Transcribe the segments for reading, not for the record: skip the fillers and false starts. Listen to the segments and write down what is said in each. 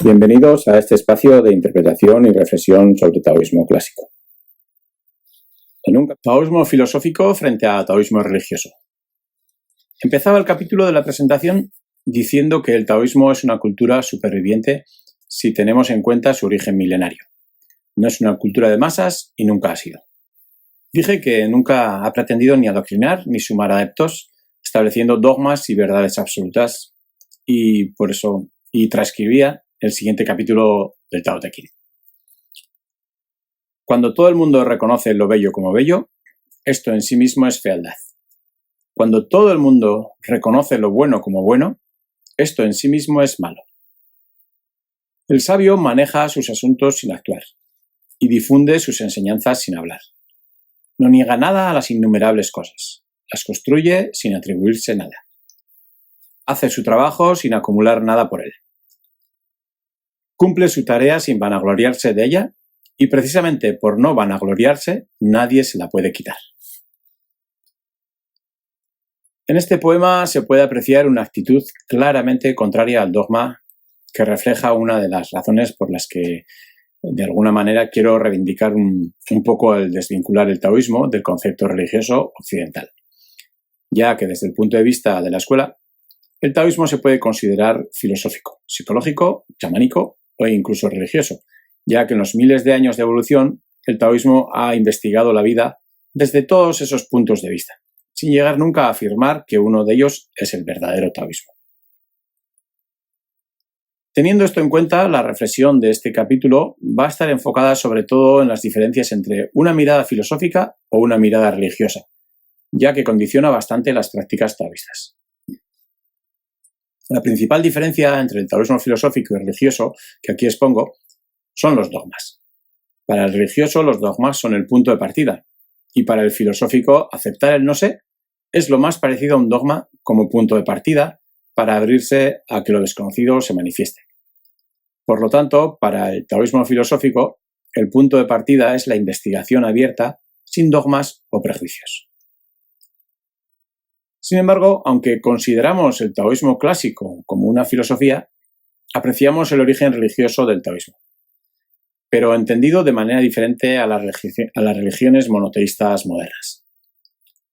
Bienvenidos a este espacio de interpretación y reflexión sobre taoísmo clásico. En un taoísmo filosófico frente a taoísmo religioso. Empezaba el capítulo de la presentación diciendo que el taoísmo es una cultura superviviente si tenemos en cuenta su origen milenario. No es una cultura de masas y nunca ha sido. Dije que nunca ha pretendido ni adoctrinar ni sumar adeptos, estableciendo dogmas y verdades absolutas, y por eso transcribía el siguiente capítulo del Tao Te Ching. Cuando todo el mundo reconoce lo bello como bello, esto en sí mismo es fealdad. Cuando todo el mundo reconoce lo bueno como bueno, esto en sí mismo es malo. El sabio maneja sus asuntos sin actuar y difunde sus enseñanzas sin hablar. No niega nada a las innumerables cosas, las construye sin atribuirse nada. Hace su trabajo sin acumular nada por él. Cumple su tarea sin vanagloriarse de ella y precisamente por no vanagloriarse, nadie se la puede quitar. En este poema se puede apreciar una actitud claramente contraria al dogma que refleja una de las razones por las que de alguna manera quiero reivindicar un poco el desvincular el taoísmo del concepto religioso occidental, ya que desde el punto de vista de la escuela, el taoísmo se puede considerar filosófico, psicológico, chamánico o incluso religioso, ya que en los miles de años de evolución el taoísmo ha investigado la vida desde todos esos puntos de vista, sin llegar nunca a afirmar que uno de ellos es el verdadero taoísmo. Teniendo esto en cuenta, la reflexión de este capítulo va a estar enfocada sobre todo en las diferencias entre una mirada filosófica o una mirada religiosa, ya que condiciona bastante las prácticas taoístas. La principal diferencia entre el taoísmo filosófico y religioso que aquí expongo son los dogmas. Para el religioso los dogmas son el punto de partida y para el filosófico aceptar el no sé es lo más parecido a un dogma como punto de partida para abrirse a que lo desconocido se manifieste. Por lo tanto, para el taoísmo filosófico, el punto de partida es la investigación abierta sin dogmas o prejuicios. Sin embargo, aunque consideramos el taoísmo clásico como una filosofía, apreciamos el origen religioso del taoísmo, pero entendido de manera diferente a las religiones monoteístas modernas.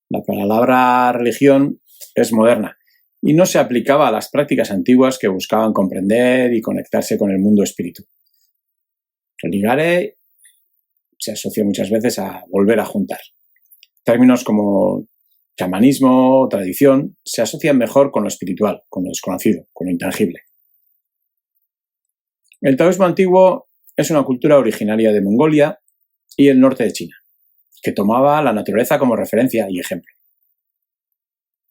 La palabra religión es moderna y no se aplicaba a las prácticas antiguas que buscaban comprender y conectarse con el mundo espíritu. Religare se asocia muchas veces a volver a juntar. Términos como chamanismo o tradición se asocian mejor con lo espiritual, con lo desconocido, con lo intangible. El taoísmo antiguo es una cultura originaria de Mongolia y el norte de China, que tomaba la naturaleza como referencia y ejemplo.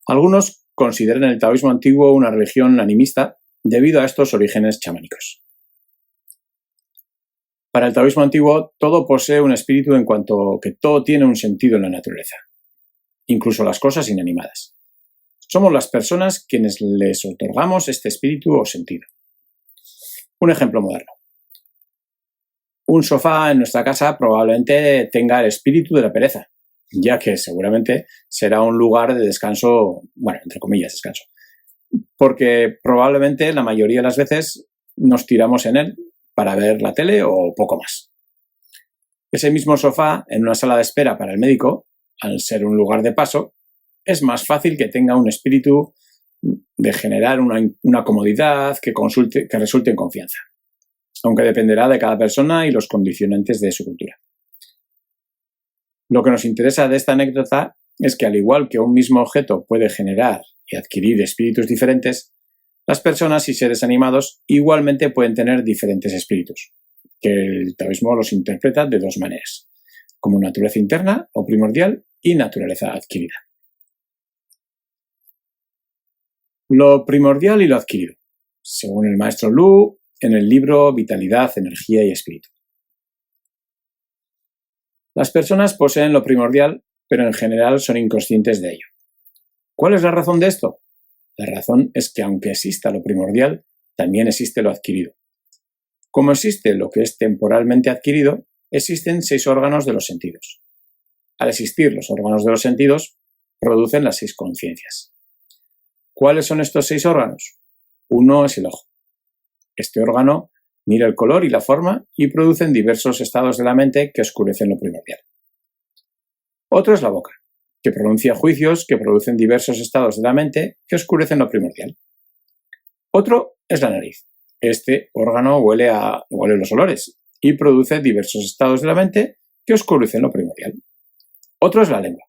Algunos consideran el taoísmo antiguo una religión animista debido a estos orígenes chamánicos. Para el taoísmo antiguo, todo posee un espíritu en cuanto que todo tiene un sentido en la naturaleza, incluso las cosas inanimadas. Somos las personas quienes les otorgamos este espíritu o sentido. Un ejemplo moderno. Un sofá en nuestra casa probablemente tenga el espíritu de la pereza, ya que seguramente será un lugar de descanso, bueno, entre comillas, descanso, porque probablemente la mayoría de las veces nos tiramos en él para ver la tele o poco más. Ese mismo sofá en una sala de espera para el médico, al ser un lugar de paso, es más fácil que tenga un espíritu de generar una comodidad que resulte en confianza, aunque dependerá de cada persona y los condicionantes de su cultura. Lo que nos interesa de esta anécdota es que al igual que un mismo objeto puede generar y adquirir espíritus diferentes, las personas y seres animados igualmente pueden tener diferentes espíritus, que el taoísmo los interpreta de dos maneras, como naturaleza interna o primordial y naturaleza adquirida. Lo primordial y lo adquirido, según el maestro Lu en el libro Vitalidad, Energía y Espíritu. Las personas poseen lo primordial, pero en general son inconscientes de ello. ¿Cuál es la razón de esto? La razón es que aunque exista lo primordial, también existe lo adquirido. Como existe lo que es temporalmente adquirido, existen 6 órganos de los sentidos. Al existir los órganos de los sentidos, producen las 6 conciencias. ¿Cuáles son estos 6 órganos? Uno es el ojo. Este órgano mira el color y la forma y producen diversos estados de la mente que oscurecen lo primordial. Otro es la boca, que pronuncia juicios que producen diversos estados de la mente que oscurecen lo primordial. Otro es la nariz. Este órgano huele los olores y produce diversos estados de la mente que oscurecen lo primordial. Otro es la lengua.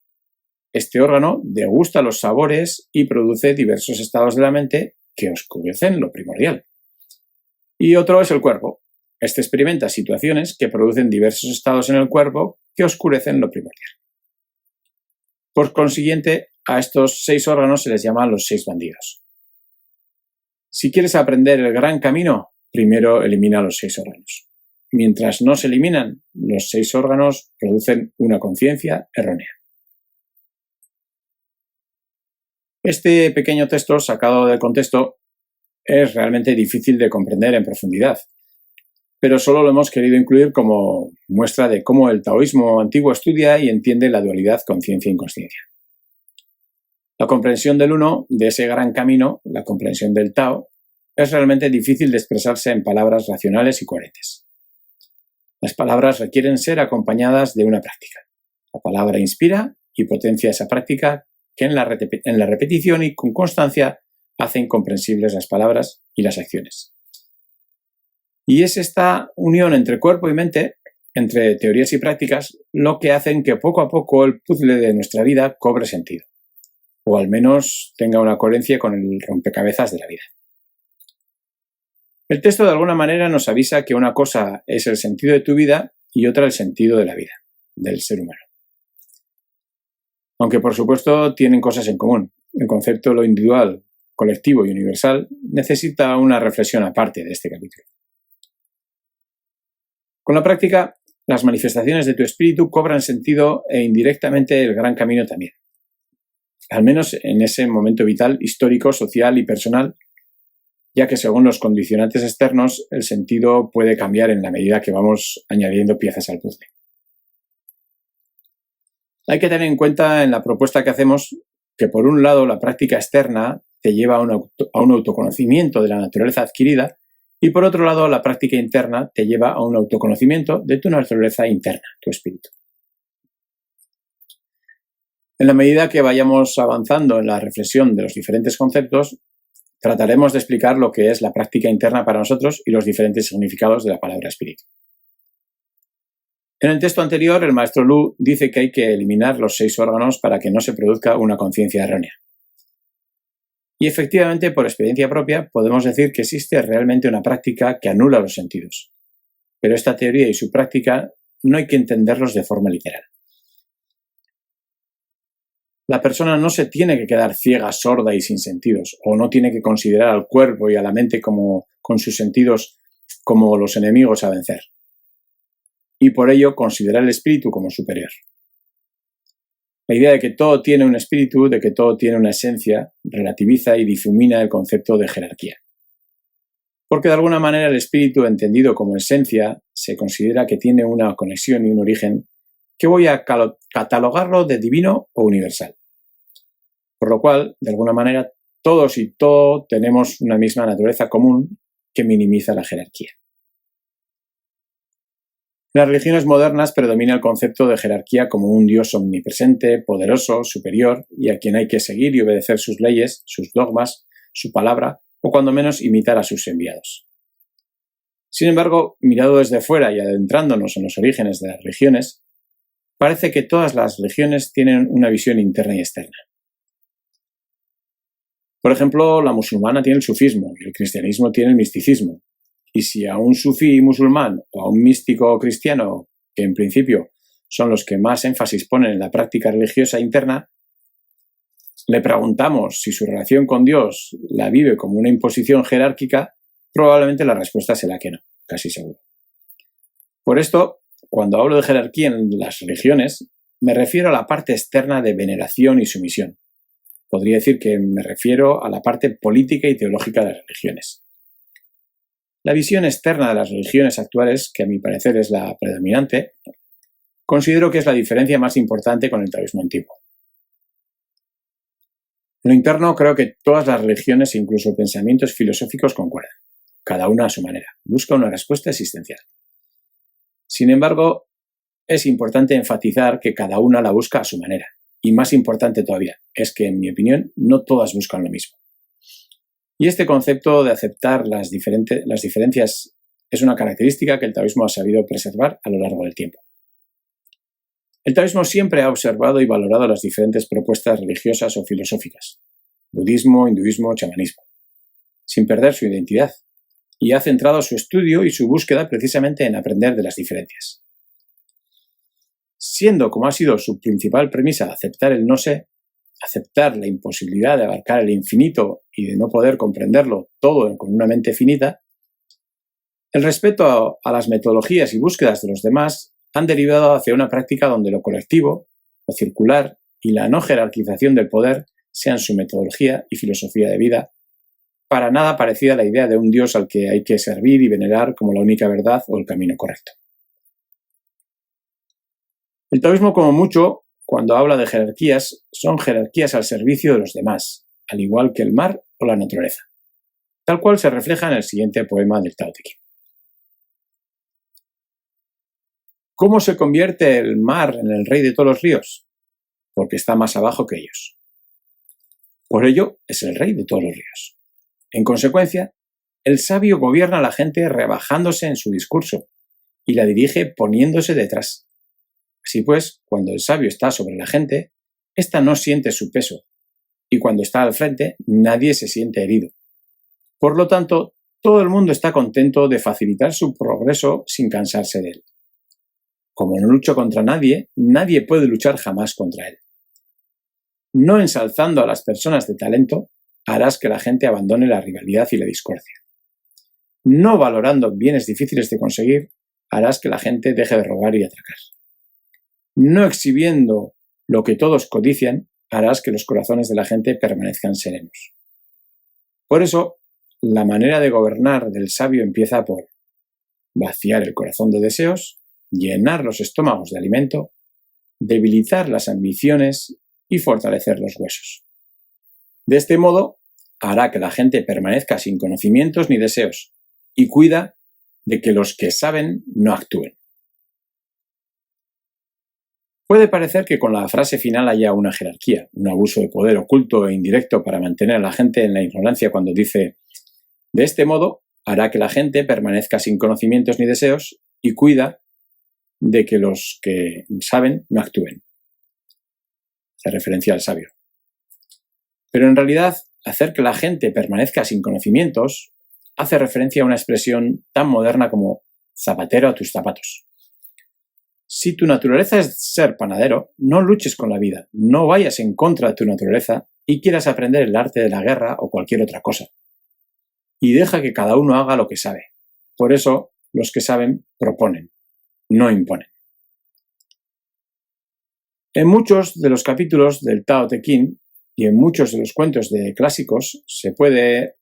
Este órgano degusta los sabores y produce diversos estados de la mente que oscurecen lo primordial. Y otro es el cuerpo. Este experimenta situaciones que producen diversos estados en el cuerpo que oscurecen lo primordial. Por consiguiente, a estos 6 órganos se les llaman los 6 bandidos. Si quieres aprender el gran camino, primero elimina los 6 órganos. Mientras no se eliminan, los 6 órganos producen una conciencia errónea. Este pequeño texto sacado del contexto es realmente difícil de comprender en profundidad, pero solo lo hemos querido incluir como muestra de cómo el taoísmo antiguo estudia y entiende la dualidad conciencia-inconsciencia. La comprensión del uno, de ese gran camino, la comprensión del Tao, es realmente difícil de expresarse en palabras racionales y coherentes. Las palabras requieren ser acompañadas de una práctica. La palabra inspira y potencia esa práctica que en la repetición y con constancia hacen comprensibles las palabras y las acciones. Y es esta unión entre cuerpo y mente, entre teorías y prácticas, lo que hacen que poco a poco el puzzle de nuestra vida cobre sentido, o al menos tenga una coherencia con el rompecabezas de la vida. El texto de alguna manera nos avisa que una cosa es el sentido de tu vida y otra el sentido de la vida, del ser humano. Aunque por supuesto tienen cosas en común. El concepto de lo individual, colectivo y universal necesita una reflexión aparte de este capítulo. Con la práctica, las manifestaciones de tu espíritu cobran sentido e indirectamente el gran camino también. Al menos en ese momento vital, histórico, social y personal, ya que según los condicionantes externos, el sentido puede cambiar en la medida que vamos añadiendo piezas al puzzle. Hay que tener en cuenta en la propuesta que hacemos que por un lado la práctica externa te lleva a un autoconocimiento de la naturaleza adquirida y por otro lado la práctica interna te lleva a un autoconocimiento de tu naturaleza interna, tu espíritu. En la medida que vayamos avanzando en la reflexión de los diferentes conceptos, trataremos de explicar lo que es la práctica interna para nosotros y los diferentes significados de la palabra espíritu. En el texto anterior, el maestro Lu dice que hay que eliminar los 6 órganos para que no se produzca una conciencia errónea. Y efectivamente, por experiencia propia, podemos decir que existe realmente una práctica que anula los sentidos. Pero esta teoría y su práctica no hay que entenderlos de forma literal. La persona no se tiene que quedar ciega, sorda y sin sentidos, o no tiene que considerar al cuerpo y a la mente con sus sentidos como los enemigos a vencer. Y por ello considerar el espíritu como superior. La idea de que todo tiene un espíritu, de que todo tiene una esencia, relativiza y difumina el concepto de jerarquía. Porque de alguna manera el espíritu, entendido como esencia, se considera que tiene una conexión y un origen que voy a catalogarlo de divino o universal. Por lo cual, de alguna manera, todos y todo tenemos una misma naturaleza común que minimiza la jerarquía. En las religiones modernas predomina el concepto de jerarquía como un Dios omnipresente, poderoso, superior, y a quien hay que seguir y obedecer sus leyes, sus dogmas, su palabra, o cuando menos imitar a sus enviados. Sin embargo, mirado desde fuera y adentrándonos en los orígenes de las religiones, parece que todas las religiones tienen una visión interna y externa. Por ejemplo, la musulmana tiene el sufismo y el cristianismo tiene el misticismo. Y si a un sufí musulmán o a un místico cristiano, que en principio son los que más énfasis ponen en la práctica religiosa interna, le preguntamos si su relación con Dios la vive como una imposición jerárquica, probablemente la respuesta será que no, casi seguro. Por esto, cuando hablo de jerarquía en las religiones, me refiero a la parte externa de veneración y sumisión. Podría decir que me refiero a la parte política y teológica de las religiones. La visión externa de las religiones actuales, que a mi parecer es la predominante, considero que es la diferencia más importante con el taoísmo antiguo. En lo interno creo que todas las religiones e incluso pensamientos filosóficos concuerdan, cada una a su manera, busca una respuesta existencial. Sin embargo, es importante enfatizar que cada una la busca a su manera, y más importante todavía, es que, en mi opinión, no todas buscan lo mismo. Y este concepto de aceptar las diferencias es una característica que el taoísmo ha sabido preservar a lo largo del tiempo. El taoísmo siempre ha observado y valorado las diferentes propuestas religiosas o filosóficas, budismo, hinduismo, chamanismo, sin perder su identidad, y ha centrado su estudio y su búsqueda precisamente en aprender de las diferencias. Siendo, como ha sido su principal premisa, aceptar el no sé, aceptar la imposibilidad de abarcar el infinito y de no poder comprenderlo todo con una mente finita, el respeto a las metodologías y búsquedas de los demás han derivado hacia una práctica donde lo colectivo, lo circular y la no jerarquización del poder sean su metodología y filosofía de vida, para nada parecida a la idea de un Dios al que hay que servir y venerar como la única verdad o el camino correcto. El taoísmo, como mucho, cuando habla de jerarquías, son jerarquías al servicio de los demás, al igual que el mar o la naturaleza, tal cual se refleja en el siguiente poema del Tao Te Ching. ¿Cómo se convierte el mar en el rey de todos los ríos? Porque está más abajo que ellos. Por ello, es el rey de todos los ríos. En consecuencia, el sabio gobierna a la gente rebajándose en su discurso y la dirige poniéndose detrás. Así pues, cuando el sabio está sobre la gente, ésta no siente su peso, y cuando está al frente, nadie se siente herido. Por lo tanto, todo el mundo está contento de facilitar su progreso sin cansarse de él. Como no lucho contra nadie, nadie puede luchar jamás contra él. No ensalzando a las personas de talento, harás que la gente abandone la rivalidad y la discordia. No valorando bienes difíciles de conseguir, harás que la gente deje de robar y atracar. No exhibiendo lo que todos codician, harás que los corazones de la gente permanezcan serenos. Por eso, la manera de gobernar del sabio empieza por vaciar el corazón de deseos, llenar los estómagos de alimento, debilitar las ambiciones y fortalecer los huesos. De este modo, hará que la gente permanezca sin conocimientos ni deseos y cuida de que los que saben no actúen. Puede parecer que con la frase final haya una jerarquía, un abuso de poder oculto e indirecto para mantener a la gente en la ignorancia cuando dice: de este modo, hará que la gente permanezca sin conocimientos ni deseos y cuida de que los que saben no actúen. Hace referencia al sabio. Pero en realidad, hacer que la gente permanezca sin conocimientos hace referencia a una expresión tan moderna como zapatero a tus zapatos. Si tu naturaleza es ser panadero, no luches con la vida, no vayas en contra de tu naturaleza y quieras aprender el arte de la guerra o cualquier otra cosa. Y deja que cada uno haga lo que sabe. Por eso, los que saben proponen, no imponen. En muchos de los capítulos del Tao Te Ching y en muchos de los cuentos de clásicos se puede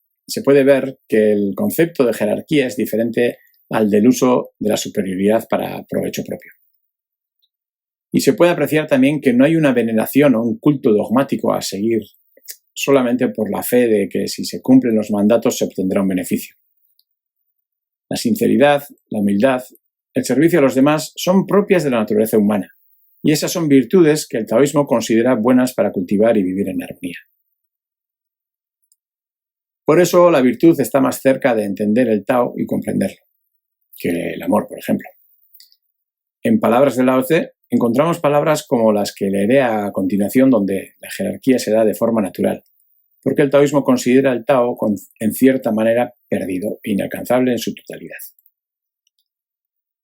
ver que el concepto de jerarquía es diferente al del uso de la superioridad para provecho propio. Y se puede apreciar también que no hay una veneración o un culto dogmático a seguir solamente por la fe de que si se cumplen los mandatos se obtendrá un beneficio. La sinceridad, la humildad, el servicio a los demás son propias de la naturaleza humana, y esas son virtudes que el taoísmo considera buenas para cultivar y vivir en armonía. Por eso la virtud está más cerca de entender el Tao y comprenderlo, que el amor, por ejemplo. En palabras de Lao Tse, encontramos palabras como las que leeré a continuación, donde la jerarquía se da de forma natural, porque el taoísmo considera el Tao en cierta manera perdido e inalcanzable en su totalidad.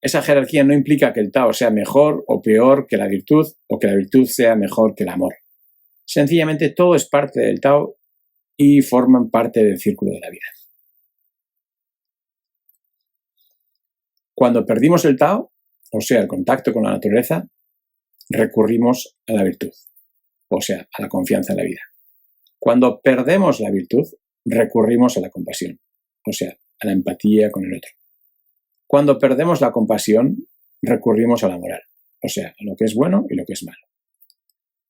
Esa jerarquía no implica que el Tao sea mejor o peor que la virtud o que la virtud sea mejor que el amor. Sencillamente todo es parte del Tao y forman parte del círculo de la vida. Cuando perdimos el Tao, o sea, el contacto con la naturaleza, recurrimos a la virtud, o sea, a la confianza en la vida. Cuando perdemos la virtud, recurrimos a la compasión, o sea, a la empatía con el otro. Cuando perdemos la compasión, recurrimos a la moral, o sea, a lo que es bueno y lo que es malo.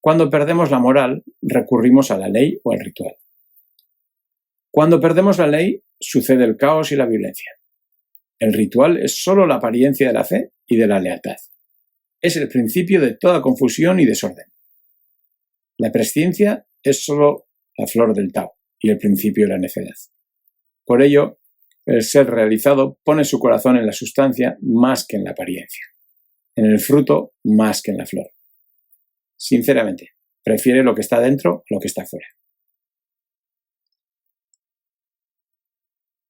Cuando perdemos la moral, recurrimos a la ley o al ritual. Cuando perdemos la ley, sucede el caos y la violencia. El ritual es solo la apariencia de la fe y de la lealtad. Es el principio de toda confusión y desorden. La presciencia es solo la flor del Tao y el principio de la necedad. Por ello, el ser realizado pone su corazón en la sustancia más que en la apariencia, en el fruto más que en la flor. Sinceramente, prefiere lo que está dentro a lo que está fuera.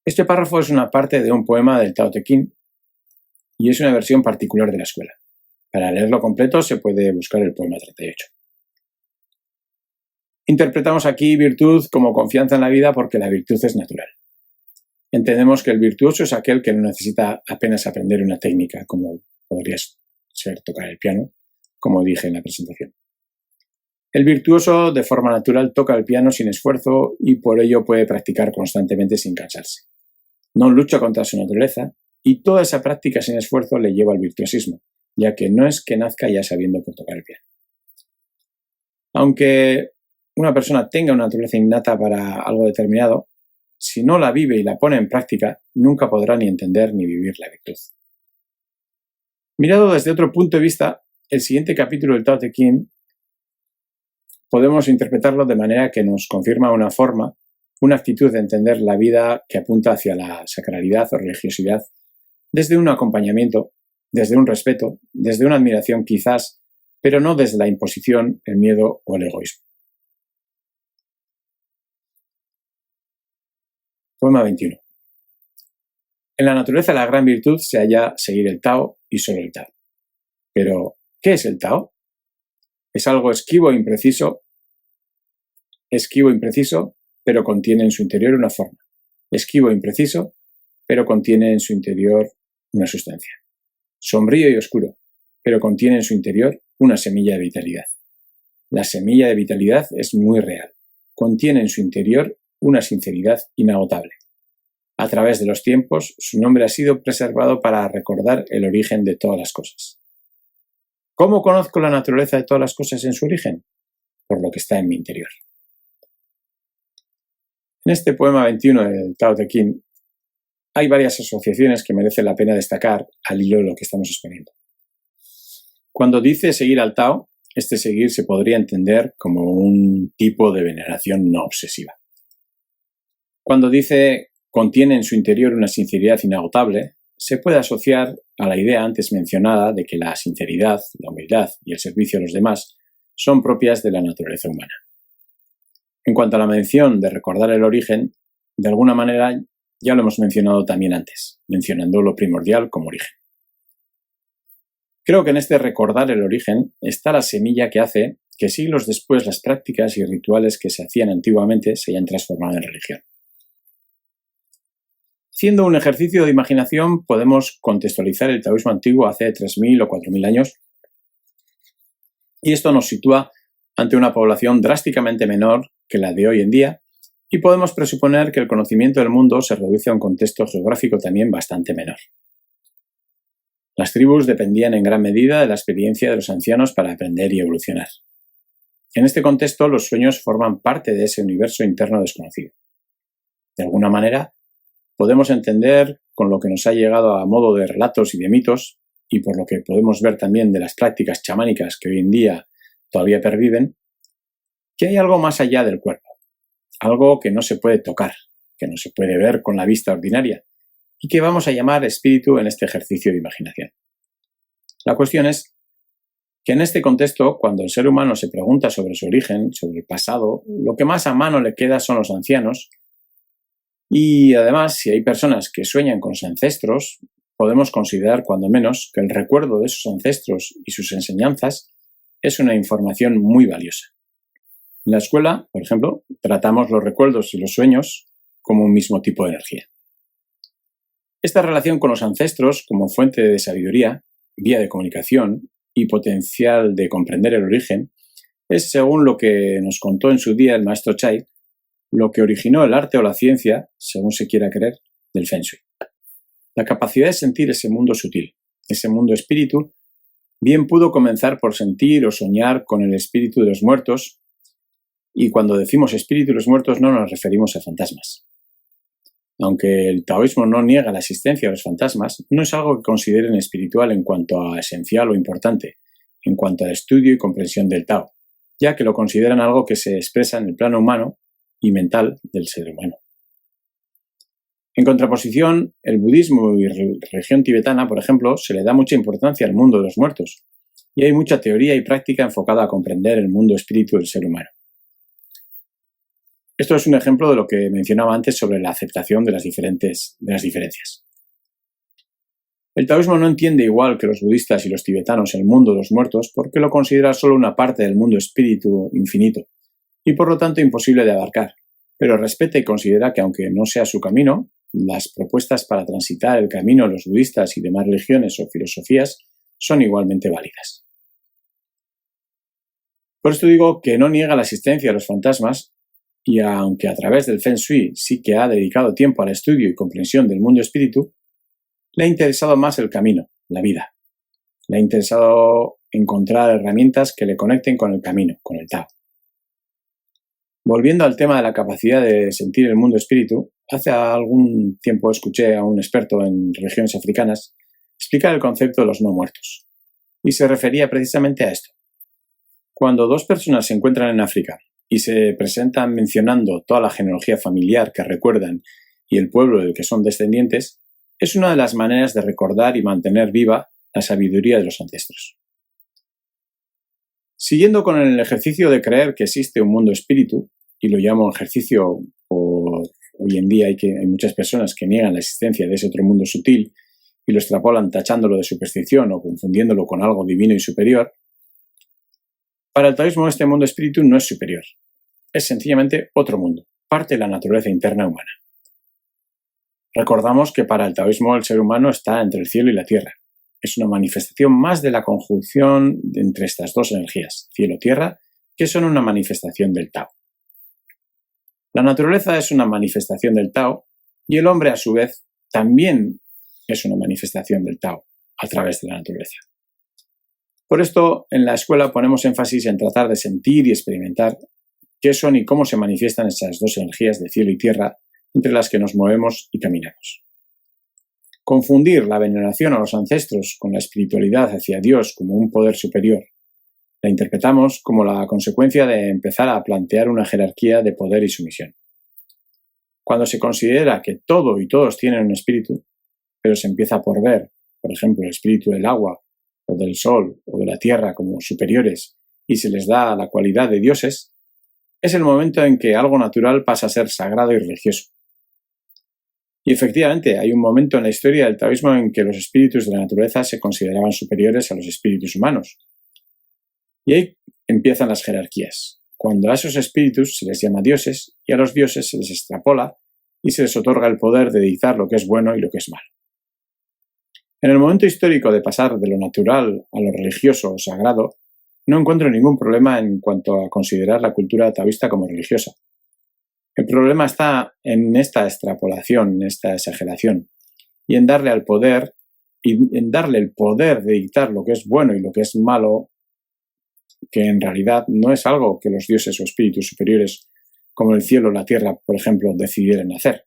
Este párrafo es una parte de un poema del Tao Te Ching y es una versión particular de la escuela. Para leerlo completo se puede buscar el poema 38. Interpretamos aquí virtud como confianza en la vida porque la virtud es natural. Entendemos que el virtuoso es aquel que no necesita apenas aprender una técnica, como podría ser tocar el piano, como dije en la presentación. El virtuoso, de forma natural, toca el piano sin esfuerzo y por ello puede practicar constantemente sin cansarse. No lucha contra su naturaleza y toda esa práctica sin esfuerzo le lleva al virtuosismo, ya que no es que nazca ya sabiendo por tocar el piano. Aunque una persona tenga una naturaleza innata para algo determinado, si no la vive y la pone en práctica, nunca podrá ni entender ni vivir la virtud. Mirado desde otro punto de vista, el siguiente capítulo del Tao Te Ching podemos interpretarlo de manera que nos confirma una forma, una actitud de entender la vida que apunta hacia la sacralidad o religiosidad desde un acompañamiento, desde un respeto, desde una admiración quizás, pero no desde la imposición, el miedo o el egoísmo. Poema 21. En la naturaleza de la gran virtud se halla seguir el Tao y solo el Tao. Pero, ¿qué es el Tao? Es algo esquivo e impreciso, pero contiene en su interior una forma. Esquivo e impreciso, pero contiene en su interior una sustancia. Sombrío y oscuro, pero contiene en su interior una semilla de vitalidad. La semilla de vitalidad es muy real. Contiene en su interior una sinceridad inagotable. A través de los tiempos, su nombre ha sido preservado para recordar el origen de todas las cosas. ¿Cómo conozco la naturaleza de todas las cosas en su origen? Por lo que está en mi interior. En este poema 21 del Tao Te Ching hay varias asociaciones que merece la pena destacar al hilo de lo que estamos exponiendo. Cuando dice seguir al Tao, este seguir se podría entender como un tipo de veneración no obsesiva. Cuando dice contiene en su interior una sinceridad inagotable, se puede asociar a la idea antes mencionada de que la sinceridad, la humildad y el servicio a los demás son propias de la naturaleza humana. En cuanto a la mención de recordar el origen, de alguna manera ya lo hemos mencionado también antes, mencionando lo primordial como origen. Creo que en este recordar el origen está la semilla que hace que siglos después las prácticas y rituales que se hacían antiguamente se hayan transformado en religión. Haciendo un ejercicio de imaginación, podemos contextualizar el taoísmo antiguo hace 3.000 o 4.000 años y esto nos sitúa ante una población drásticamente menor que la de hoy en día y podemos presuponer que el conocimiento del mundo se reduce a un contexto geográfico también bastante menor. Las tribus dependían en gran medida de la experiencia de los ancianos para aprender y evolucionar. En este contexto, los sueños forman parte de ese universo interno desconocido. De alguna manera, podemos entender, con lo que nos ha llegado a modo de relatos y de mitos, y por lo que podemos ver también de las prácticas chamánicas que hoy en día todavía perviven, que hay algo más allá del cuerpo, algo que no se puede tocar, que no se puede ver con la vista ordinaria, y que vamos a llamar espíritu en este ejercicio de imaginación. La cuestión es que en este contexto, cuando el ser humano se pregunta sobre su origen, sobre el pasado, lo que más a mano le queda son los ancianos, y además, si hay personas que sueñan con sus ancestros, podemos considerar cuando menos que el recuerdo de sus ancestros y sus enseñanzas es una información muy valiosa. En la escuela, por ejemplo, tratamos los recuerdos y los sueños como un mismo tipo de energía. Esta relación con los ancestros como fuente de sabiduría, vía de comunicación y potencial de comprender el origen es, según lo que nos contó en su día el maestro Chai, lo que originó el arte o la ciencia, según se quiera creer, del Feng Shui. La capacidad de sentir ese mundo sutil, ese mundo espíritu, bien pudo comenzar por sentir o soñar con el espíritu de los muertos, y cuando decimos espíritu de los muertos no nos referimos a fantasmas. Aunque el taoísmo no niega la existencia de los fantasmas, no es algo que consideren espiritual en cuanto a esencial o importante, en cuanto a estudio y comprensión del Tao, ya que lo consideran algo que se expresa en el plano humano y mental del ser humano. En contraposición, el budismo y religión tibetana, por ejemplo, se le da mucha importancia al mundo de los muertos, y hay mucha teoría y práctica enfocada a comprender el mundo espíritu del ser humano. Esto es un ejemplo de lo que mencionaba antes sobre la aceptación de las diferencias. El taoísmo no entiende igual que los budistas y los tibetanos el mundo de los muertos porque lo considera solo una parte del mundo espíritu infinito y por lo tanto imposible de abarcar, pero respeta y considera que aunque no sea su camino, las propuestas para transitar el camino de los budistas y demás religiones o filosofías son igualmente válidas. Por esto digo que no niega la existencia de los fantasmas, y aunque a través del Feng Shui sí que ha dedicado tiempo al estudio y comprensión del mundo espíritu, le ha interesado más el camino, la vida. Le ha interesado encontrar herramientas que le conecten con el camino, con el Tao. Volviendo al tema de la capacidad de sentir el mundo espíritu, hace algún tiempo escuché a un experto en religiones africanas explicar el concepto de los no muertos. Y se refería precisamente a esto. Cuando dos personas se encuentran en África y se presentan mencionando toda la genealogía familiar que recuerdan y el pueblo del que son descendientes, es una de las maneras de recordar y mantener viva la sabiduría de los ancestros. Siguiendo con el ejercicio de creer que existe un mundo espíritu, y lo llamo ejercicio por hoy en día hay muchas personas que niegan la existencia de ese otro mundo sutil y lo extrapolan tachándolo de superstición o confundiéndolo con algo divino y superior, para el taoísmo este mundo espíritu no es superior, es sencillamente otro mundo, parte de la naturaleza interna humana. Recordamos que para el taoísmo el ser humano está entre el cielo y la tierra. Es una manifestación más de la conjunción entre estas dos energías, cielo-tierra, que son una manifestación del Tao. La naturaleza es una manifestación del Tao y el hombre a su vez también es una manifestación del Tao a través de la naturaleza. Por esto, en la escuela ponemos énfasis en tratar de sentir y experimentar qué son y cómo se manifiestan esas dos energías de cielo y tierra entre las que nos movemos y caminamos. Confundir la veneración a los ancestros con la espiritualidad hacia Dios como un poder superior. La interpretamos como la consecuencia de empezar a plantear una jerarquía de poder y sumisión. Cuando se considera que todo y todos tienen un espíritu, pero se empieza por ver, por ejemplo, el espíritu del agua, o del sol, o de la tierra como superiores, y se les da la cualidad de dioses, es el momento en que algo natural pasa a ser sagrado y religioso. Y efectivamente, hay un momento en la historia del taoísmo en que los espíritus de la naturaleza se consideraban superiores a los espíritus humanos. Y ahí empiezan las jerarquías, cuando a esos espíritus se les llama dioses y a los dioses se les extrapola y se les otorga el poder de dictar lo que es bueno y lo que es malo. En el momento histórico de pasar de lo natural a lo religioso o sagrado, no encuentro ningún problema en cuanto a considerar la cultura taoísta como religiosa. El problema está en esta extrapolación, en esta exageración, y en darle el poder de dictar lo que es bueno y lo que es malo, que en realidad no es algo que los dioses o espíritus superiores como el cielo o la tierra, por ejemplo, decidieran hacer.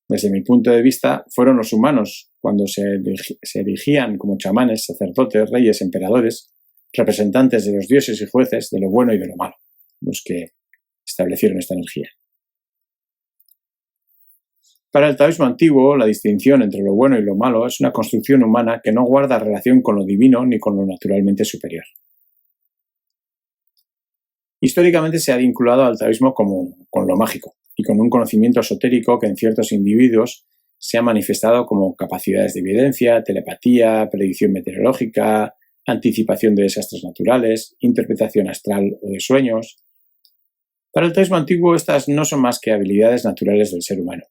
Desde mi punto de vista, fueron los humanos, cuando se erigían como chamanes, sacerdotes, reyes, emperadores, representantes de los dioses y jueces de lo bueno y de lo malo, los que establecieron esta energía. Para el taoísmo antiguo, la distinción entre lo bueno y lo malo es una construcción humana que no guarda relación con lo divino ni con lo naturalmente superior. Históricamente se ha vinculado al taoísmo con lo mágico y con un conocimiento esotérico que en ciertos individuos se ha manifestado como capacidades de evidencia, telepatía, predicción meteorológica, anticipación de desastres naturales, interpretación astral o de sueños. Para el taoísmo antiguo estas no son más que habilidades naturales del ser humano,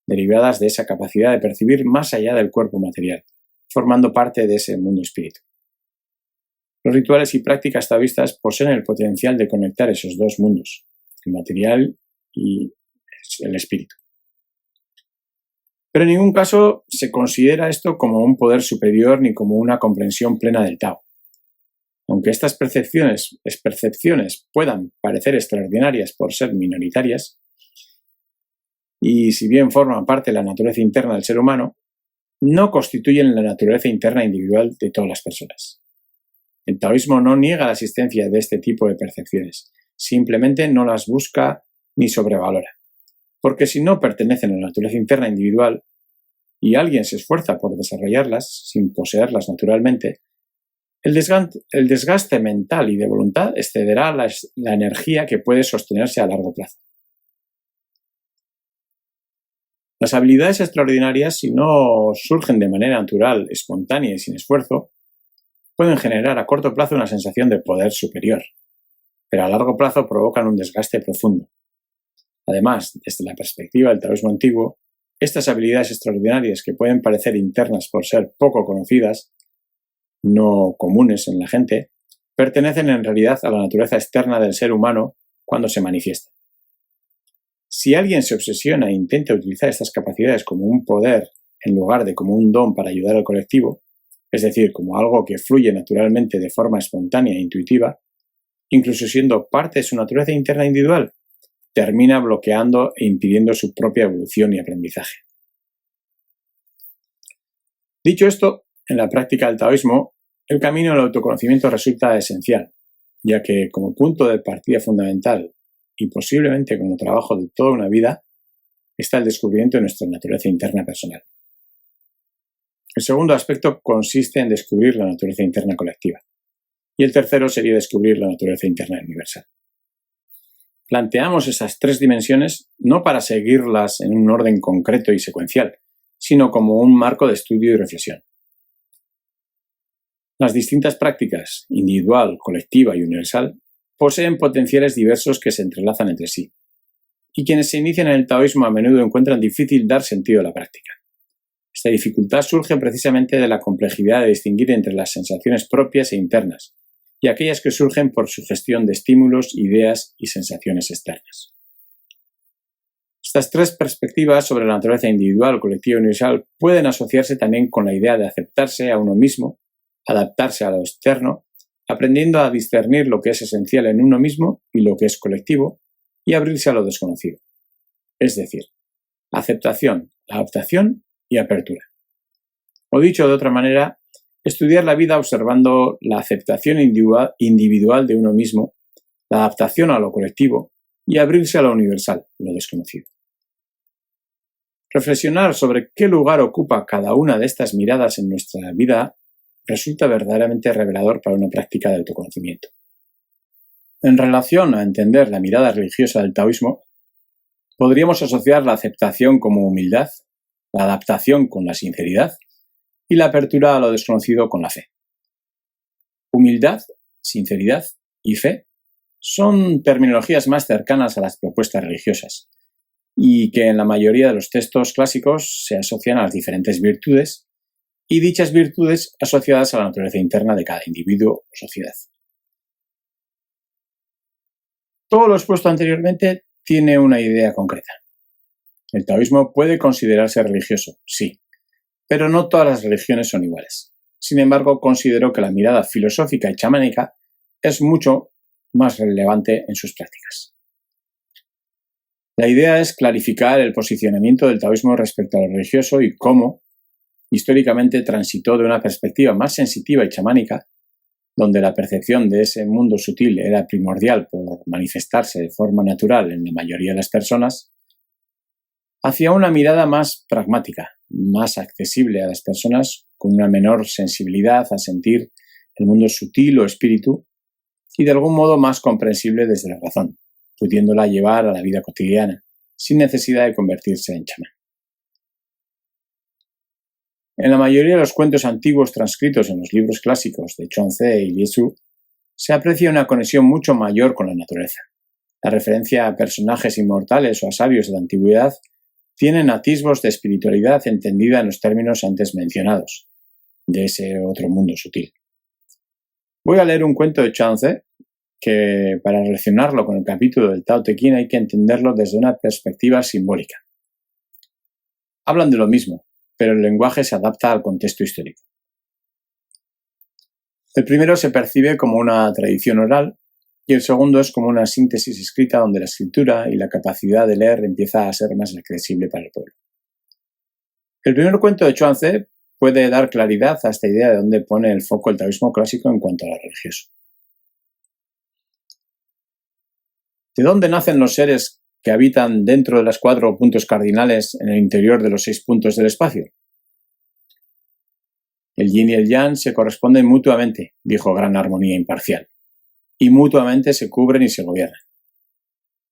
derivadas de esa capacidad de percibir más allá del cuerpo material, formando parte de ese mundo espíritu. Los rituales y prácticas taoístas poseen el potencial de conectar esos dos mundos, el material y el espíritu. Pero en ningún caso se considera esto como un poder superior ni como una comprensión plena del Tao. Aunque estas percepciones puedan parecer extraordinarias por ser minoritarias, y si bien forman parte de la naturaleza interna del ser humano, no constituyen la naturaleza interna individual de todas las personas. El taoísmo no niega la existencia de este tipo de percepciones, simplemente no las busca ni sobrevalora. Porque si no pertenecen a la naturaleza interna individual y alguien se esfuerza por desarrollarlas sin poseerlas naturalmente, el desgaste mental y de voluntad excederá la energía que puede sostenerse a largo plazo. Las habilidades extraordinarias, si no surgen de manera natural, espontánea y sin esfuerzo, pueden generar a corto plazo una sensación de poder superior, pero a largo plazo provocan un desgaste profundo. Además, desde la perspectiva del taoísmo antiguo, estas habilidades extraordinarias que pueden parecer internas por ser poco conocidas, no comunes en la gente, pertenecen en realidad a la naturaleza externa del ser humano cuando se manifiestan. Si alguien se obsesiona e intenta utilizar estas capacidades como un poder en lugar de como un don para ayudar al colectivo, es decir, como algo que fluye naturalmente de forma espontánea e intuitiva, incluso siendo parte de su naturaleza interna individual, termina bloqueando e impidiendo su propia evolución y aprendizaje. Dicho esto, en la práctica del taoísmo, el camino al autoconocimiento resulta esencial, ya que como punto de partida fundamental y posiblemente como trabajo de toda una vida, está el descubrimiento de nuestra naturaleza interna personal. El segundo aspecto consiste en descubrir la naturaleza interna colectiva, y el tercero sería descubrir la naturaleza interna universal. Planteamos esas tres dimensiones no para seguirlas en un orden concreto y secuencial, sino como un marco de estudio y reflexión. Las distintas prácticas, individual, colectiva y universal, poseen potenciales diversos que se entrelazan entre sí, y quienes se inician en el taoísmo a menudo encuentran difícil dar sentido a la práctica. Esta dificultad surge precisamente de la complejidad de distinguir entre las sensaciones propias e internas, y aquellas que surgen por sugestión de estímulos, ideas y sensaciones externas. Estas tres perspectivas sobre la naturaleza individual, colectiva y universal pueden asociarse también con la idea de aceptarse a uno mismo, adaptarse a lo externo, aprendiendo a discernir lo que es esencial en uno mismo y lo que es colectivo, y abrirse a lo desconocido. Es decir, aceptación, adaptación y apertura. O dicho de otra manera, estudiar la vida observando la aceptación individual de uno mismo, la adaptación a lo colectivo y abrirse a lo universal, lo desconocido. Reflexionar sobre qué lugar ocupa cada una de estas miradas en nuestra vida resulta verdaderamente revelador para una práctica de autoconocimiento. En relación a entender la mirada religiosa del taoísmo, podríamos asociar la aceptación como humildad, la adaptación con la sinceridad y la apertura a lo desconocido con la fe. Humildad, sinceridad y fe son terminologías más cercanas a las propuestas religiosas y que en la mayoría de los textos clásicos se asocian a las diferentes virtudes y dichas virtudes asociadas a la naturaleza interna de cada individuo o sociedad. Todo lo expuesto anteriormente tiene una idea concreta. El taoísmo puede considerarse religioso, sí, pero no todas las religiones son iguales. Sin embargo, considero que la mirada filosófica y chamánica es mucho más relevante en sus prácticas. La idea es clarificar el posicionamiento del taoísmo respecto a lo religioso y cómo, históricamente, transitó de una perspectiva más sensitiva y chamánica, donde la percepción de ese mundo sutil era primordial por manifestarse de forma natural en la mayoría de las personas, hacia una mirada más pragmática, más accesible a las personas con una menor sensibilidad a sentir el mundo sutil o espíritu y de algún modo más comprensible desde la razón, pudiéndola llevar a la vida cotidiana, sin necesidad de convertirse en chamán. En la mayoría de los cuentos antiguos transcritos en los libros clásicos de Chuang-Tzu y Liezhu, se aprecia una conexión mucho mayor con la naturaleza. La referencia a personajes inmortales o a sabios de la antigüedad tienen atisbos de espiritualidad entendida en los términos antes mencionados, de ese otro mundo sutil. Voy a leer un cuento de Chuang-Tzu que, para relacionarlo con el capítulo del Tao Te Ching, hay que entenderlo desde una perspectiva simbólica. Hablan de lo mismo, pero el lenguaje se adapta al contexto histórico. El primero se percibe como una tradición oral y el segundo es como una síntesis escrita donde la escritura y la capacidad de leer empieza a ser más accesible para el pueblo. El primer cuento de Chuang-Tzu puede dar claridad a esta idea de dónde pone el foco el taoísmo clásico en cuanto a lo religioso. ¿De dónde nacen los seres que habitan dentro de los 4 puntos cardinales en el interior de los 6 puntos del espacio? El yin y el yang se corresponden mutuamente, dijo Gran Armonía Imparcial, y mutuamente se cubren y se gobiernan.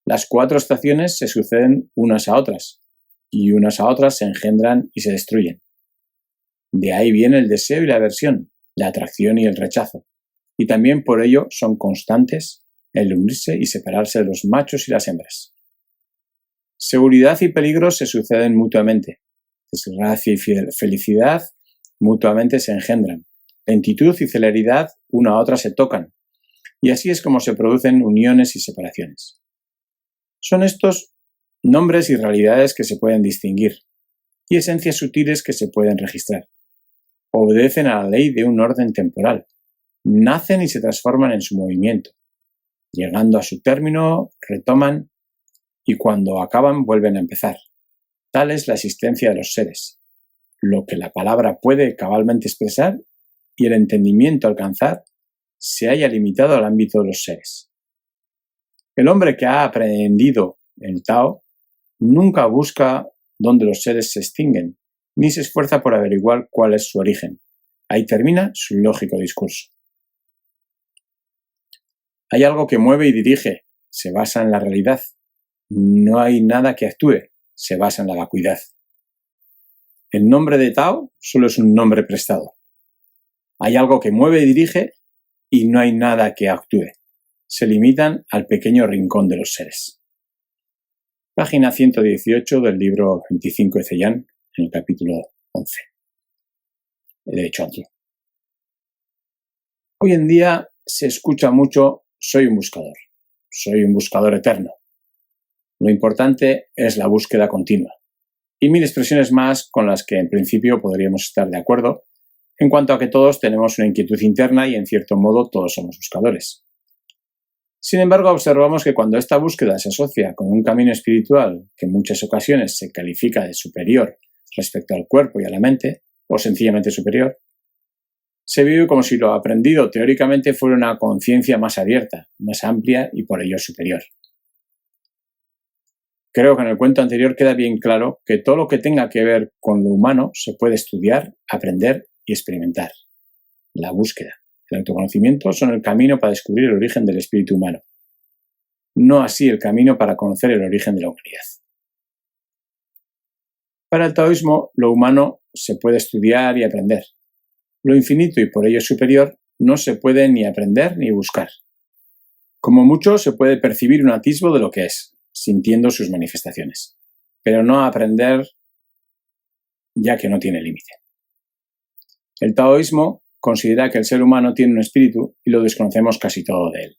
Las 4 estaciones se suceden unas a otras, y unas a otras se engendran y se destruyen. De ahí viene el deseo y la aversión, la atracción y el rechazo, y también por ello son constantes el unirse y separarse de los machos y las hembras. Seguridad y peligro se suceden mutuamente, desgracia y felicidad mutuamente se engendran, lentitud y celeridad una a otra se tocan, y así es como se producen uniones y separaciones. Son estos nombres y realidades que se pueden distinguir, y esencias sutiles que se pueden registrar. Obedecen a la ley de un orden temporal, nacen y se transforman en su movimiento. Llegando a su término, retoman y cuando acaban vuelven a empezar. Tal es la existencia de los seres, lo que la palabra puede cabalmente expresar y el entendimiento alcanzar se haya limitado al ámbito de los seres. El hombre que ha aprendido el Tao nunca busca dónde los seres se extinguen, ni se esfuerza por averiguar cuál es su origen. Ahí termina su lógico discurso. Hay algo que mueve y dirige, se basa en la realidad. No hay nada que actúe, se basa en la vacuidad. El nombre de Tao solo es un nombre prestado. Hay algo que mueve y dirige y no hay nada que actúe. Se limitan al pequeño rincón de los seres. Página 118 del libro 25 de Zheyan, en el capítulo 11. De Chuang-Tzu. Hoy en día se escucha mucho soy un buscador eterno. Lo importante es la búsqueda continua. Y 1000 expresiones más con las que en principio podríamos estar de acuerdo en cuanto a que todos tenemos una inquietud interna y en cierto modo todos somos buscadores. Sin embargo, observamos que cuando esta búsqueda se asocia con un camino espiritual que en muchas ocasiones se califica de superior respecto al cuerpo y a la mente, o sencillamente superior, se vive como si lo aprendido teóricamente fuera una conciencia más abierta, más amplia y por ello superior. Creo que en el cuento anterior queda bien claro que todo lo que tenga que ver con lo humano se puede estudiar, aprender y experimentar. La búsqueda, el autoconocimiento son el camino para descubrir el origen del espíritu humano, no así el camino para conocer el origen de la humanidad. Para el taoísmo, lo humano se puede estudiar y aprender. Lo infinito y por ello superior no se puede ni aprender ni buscar. Como mucho se puede percibir un atisbo de lo que es, sintiendo sus manifestaciones, pero no aprender ya que no tiene límite. El taoísmo considera que el ser humano tiene un espíritu y lo desconocemos casi todo de él.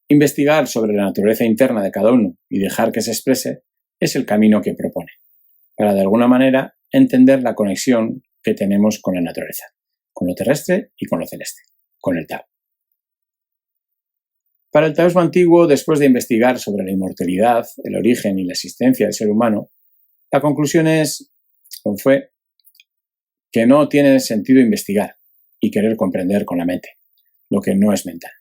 Investigar sobre la naturaleza interna de cada uno y dejar que se exprese es el camino que propone, para de alguna manera entender la conexión que tenemos con la naturaleza, con lo terrestre y con lo celeste, con el Tao. Para el taoísmo antiguo, después de investigar sobre la inmortalidad, el origen y la existencia del ser humano, la conclusión fue que no tiene sentido investigar y querer comprender con la mente, lo que no es mental.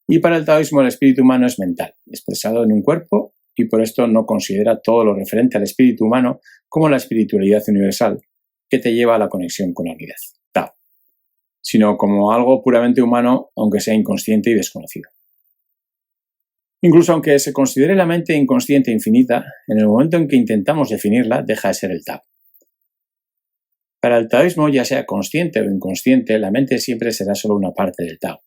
Y para el taoísmo el espíritu humano es mental, expresado en un cuerpo, y por esto no considera todo lo referente al espíritu humano como la espiritualidad universal que te lleva a la conexión con la unidad, Tao, sino como algo puramente humano, aunque sea inconsciente y desconocido. Incluso aunque se considere la mente inconsciente e infinita, en el momento en que intentamos definirla, deja de ser el Tao. Para el taoísmo, ya sea consciente o inconsciente, la mente siempre será solo una parte del Tao.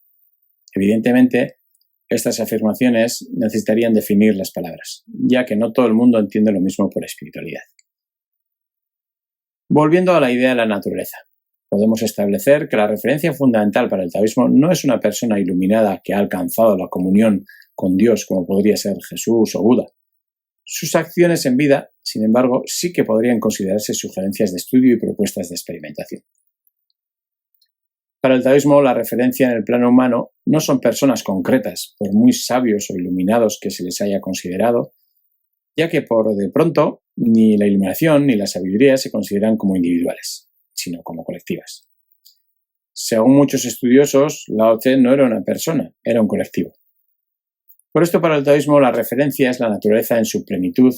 Evidentemente, estas afirmaciones necesitarían definir las palabras, ya que no todo el mundo entiende lo mismo por espiritualidad. Volviendo a la idea de la naturaleza, podemos establecer que la referencia fundamental para el taoísmo no es una persona iluminada que ha alcanzado la comunión con Dios como podría ser Jesús o Buda. Sus acciones en vida, sin embargo, sí que podrían considerarse sugerencias de estudio y propuestas de experimentación. Para el taoísmo, la referencia en el plano humano no son personas concretas, por muy sabios o iluminados que se les haya considerado, ya que por de pronto ni la iluminación ni la sabiduría se consideran como individuales, sino como colectivas. Según muchos estudiosos, Lao Tse no era una persona, era un colectivo. Por esto, para el taoísmo, la referencia es la naturaleza en su plenitud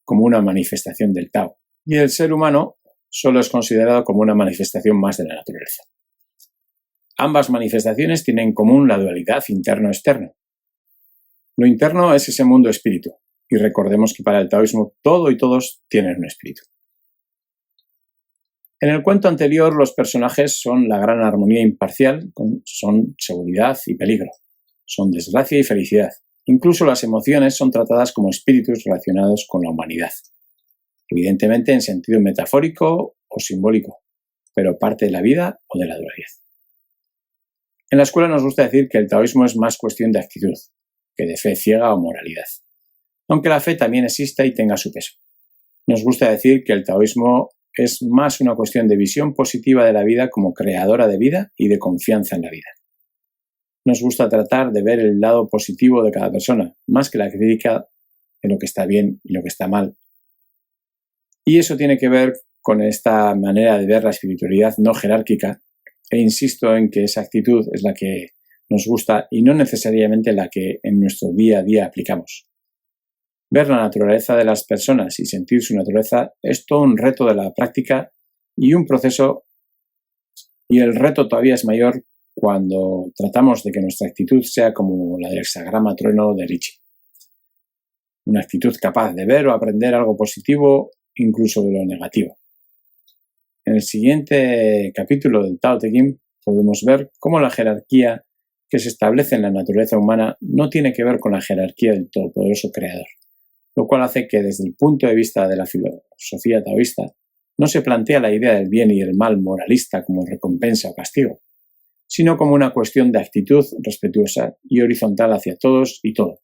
como una manifestación del Tao, y el ser humano solo es considerado como una manifestación más de la naturaleza. Ambas manifestaciones tienen en común la dualidad interno-externo. Lo interno es ese mundo espíritu, y recordemos que para el taoísmo todo y todos tienen un espíritu. En el cuento anterior, los personajes son la gran armonía imparcial, son seguridad y peligro, son desgracia y felicidad. Incluso las emociones son tratadas como espíritus relacionados con la humanidad, evidentemente en sentido metafórico o simbólico, pero parte de la vida o de la dualidad. En la escuela nos gusta decir que el taoísmo es más cuestión de actitud que de fe ciega o moralidad, aunque la fe también exista y tenga su peso. Nos gusta decir que el taoísmo es más una cuestión de visión positiva de la vida como creadora de vida y de confianza en la vida. Nos gusta tratar de ver el lado positivo de cada persona, más que la crítica de lo que está bien y lo que está mal. Y eso tiene que ver con esta manera de ver la espiritualidad no jerárquica, e insisto en que esa actitud es la que nos gusta y no necesariamente la que en nuestro día a día aplicamos. Ver la naturaleza de las personas y sentir su naturaleza es todo un reto de la práctica y un proceso, y el reto todavía es mayor cuando tratamos de que nuestra actitud sea como la del hexagrama trueno de Ricci. Una actitud capaz de ver o aprender algo positivo, incluso de lo negativo. En el siguiente capítulo del Tao Te Ching podemos ver cómo la jerarquía que se establece en la naturaleza humana no tiene que ver con la jerarquía del todopoderoso creador, lo cual hace que desde el punto de vista de la filosofía taoísta no se plantea la idea del bien y el mal moralista como recompensa o castigo, sino como una cuestión de actitud respetuosa y horizontal hacia todos y todo.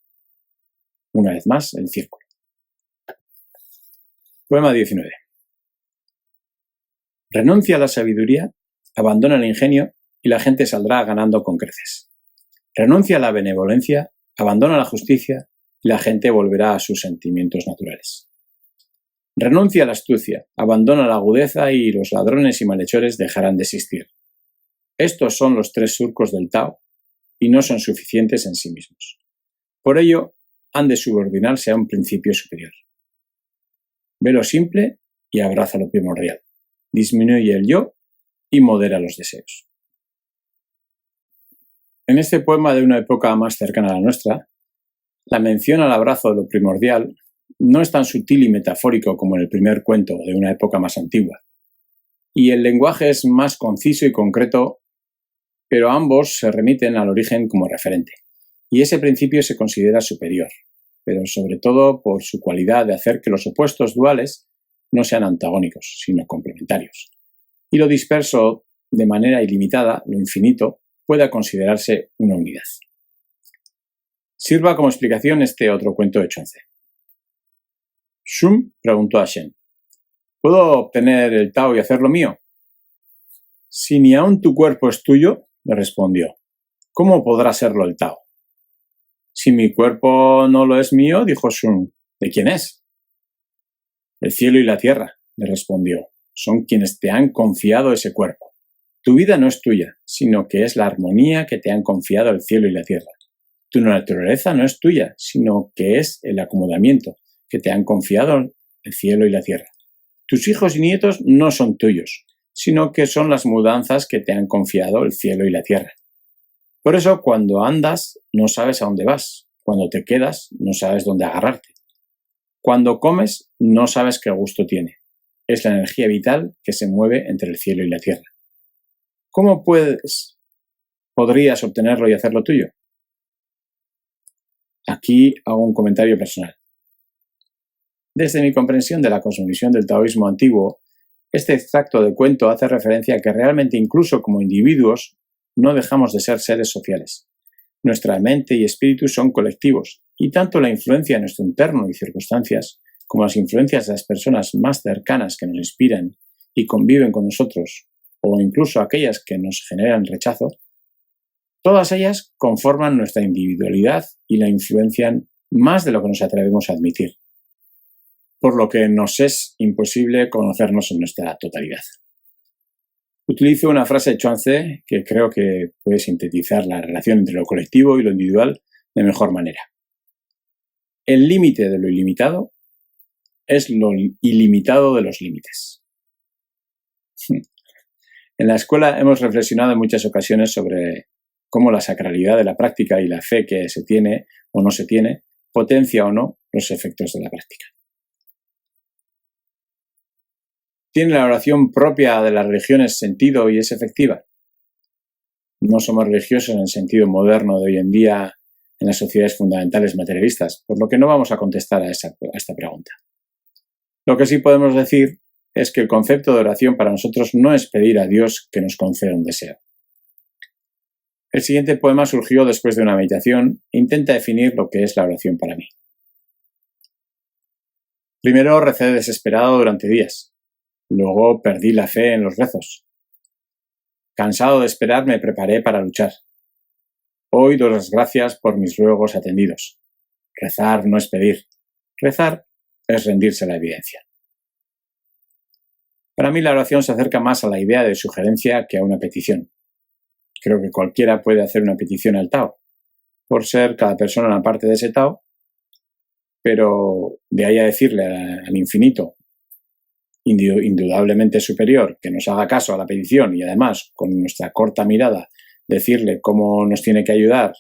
Una vez más, el círculo. Poema 19. Renuncia a la sabiduría, abandona el ingenio y la gente saldrá ganando con creces. Renuncia a la benevolencia, abandona la justicia y la gente volverá a sus sentimientos naturales. Renuncia a la astucia, abandona la agudeza y los ladrones y malhechores dejarán de existir. Estos son los tres surcos del Tao y no son suficientes en sí mismos. Por ello, han de subordinarse a un principio superior. Ve lo simple y abraza lo primordial. Disminuye el yo y modera los deseos. En este poema de una época más cercana a la nuestra, la mención al abrazo de lo primordial no es tan sutil y metafórico como en el primer cuento de una época más antigua, y el lenguaje es más conciso y concreto, pero ambos se remiten al origen como referente, y ese principio se considera superior, pero sobre todo por su cualidad de hacer que los opuestos duales no sean antagónicos, sino complementarios, y lo disperso de manera ilimitada, lo infinito, pueda considerarse una unidad. Sirva como explicación este otro cuento de Chuanzi. Shun preguntó a Shen: ¿puedo obtener el Tao y hacerlo mío? Si ni aun tu cuerpo es tuyo, le respondió, ¿cómo podrá serlo el Tao? Si mi cuerpo no lo es mío, dijo Shun, ¿de quién es? El cielo y la tierra, le respondió, son quienes te han confiado ese cuerpo. Tu vida no es tuya, sino que es la armonía que te han confiado el cielo y la tierra. Tu naturaleza no es tuya, sino que es el acomodamiento que te han confiado el cielo y la tierra. Tus hijos y nietos no son tuyos, sino que son las mudanzas que te han confiado el cielo y la tierra. Por eso, cuando andas, no sabes a dónde vas. Cuando te quedas, no sabes dónde agarrarte. Cuando comes, no sabes qué gusto tiene. Es la energía vital que se mueve entre el cielo y la tierra. ¿Cómo podrías obtenerlo y hacerlo tuyo? Aquí hago un comentario personal. Desde mi comprensión de la cosmovisión del taoísmo antiguo, este extracto de cuento hace referencia a que realmente incluso como individuos no dejamos de ser seres sociales. Nuestra mente y espíritu son colectivos y tanto la influencia de nuestro entorno y circunstancias como las influencias de las personas más cercanas que nos inspiran y conviven con nosotros, o incluso aquellas que nos generan rechazo, todas ellas conforman nuestra individualidad y la influencian más de lo que nos atrevemos a admitir, por lo que nos es imposible conocernos en nuestra totalidad. Utilizo una frase de Chuang-Tzu que creo que puede sintetizar la relación entre lo colectivo y lo individual de mejor manera. El límite de lo ilimitado es lo ilimitado de los límites. En la escuela hemos reflexionado en muchas ocasiones sobre cómo la sacralidad de la práctica y la fe que se tiene o no se tiene potencia o no los efectos de la práctica. ¿Tiene la oración propia de las religiones sentido y es efectiva? No somos religiosos en el sentido moderno de hoy en día en las sociedades fundamentales materialistas, por lo que no vamos a contestar a esta pregunta. Lo que sí podemos decir es que el concepto de oración para nosotros no es pedir a Dios que nos conceda un deseo. El siguiente poema surgió después de una meditación e intenta definir lo que es la oración para mí. Primero recé desesperado durante días. Luego perdí la fe en los rezos. Cansado de esperar, me preparé para luchar. Hoy doy las gracias por mis ruegos atendidos. Rezar no es pedir. Rezar es rendirse a la evidencia. Para mí la oración se acerca más a la idea de sugerencia que a una petición. Creo que cualquiera puede hacer una petición al Tao, por ser cada persona una parte de ese Tao, pero de ahí a decirle al infinito, indudablemente superior, que nos haga caso a la petición y además, con nuestra corta mirada, decirle cómo nos tiene que ayudar,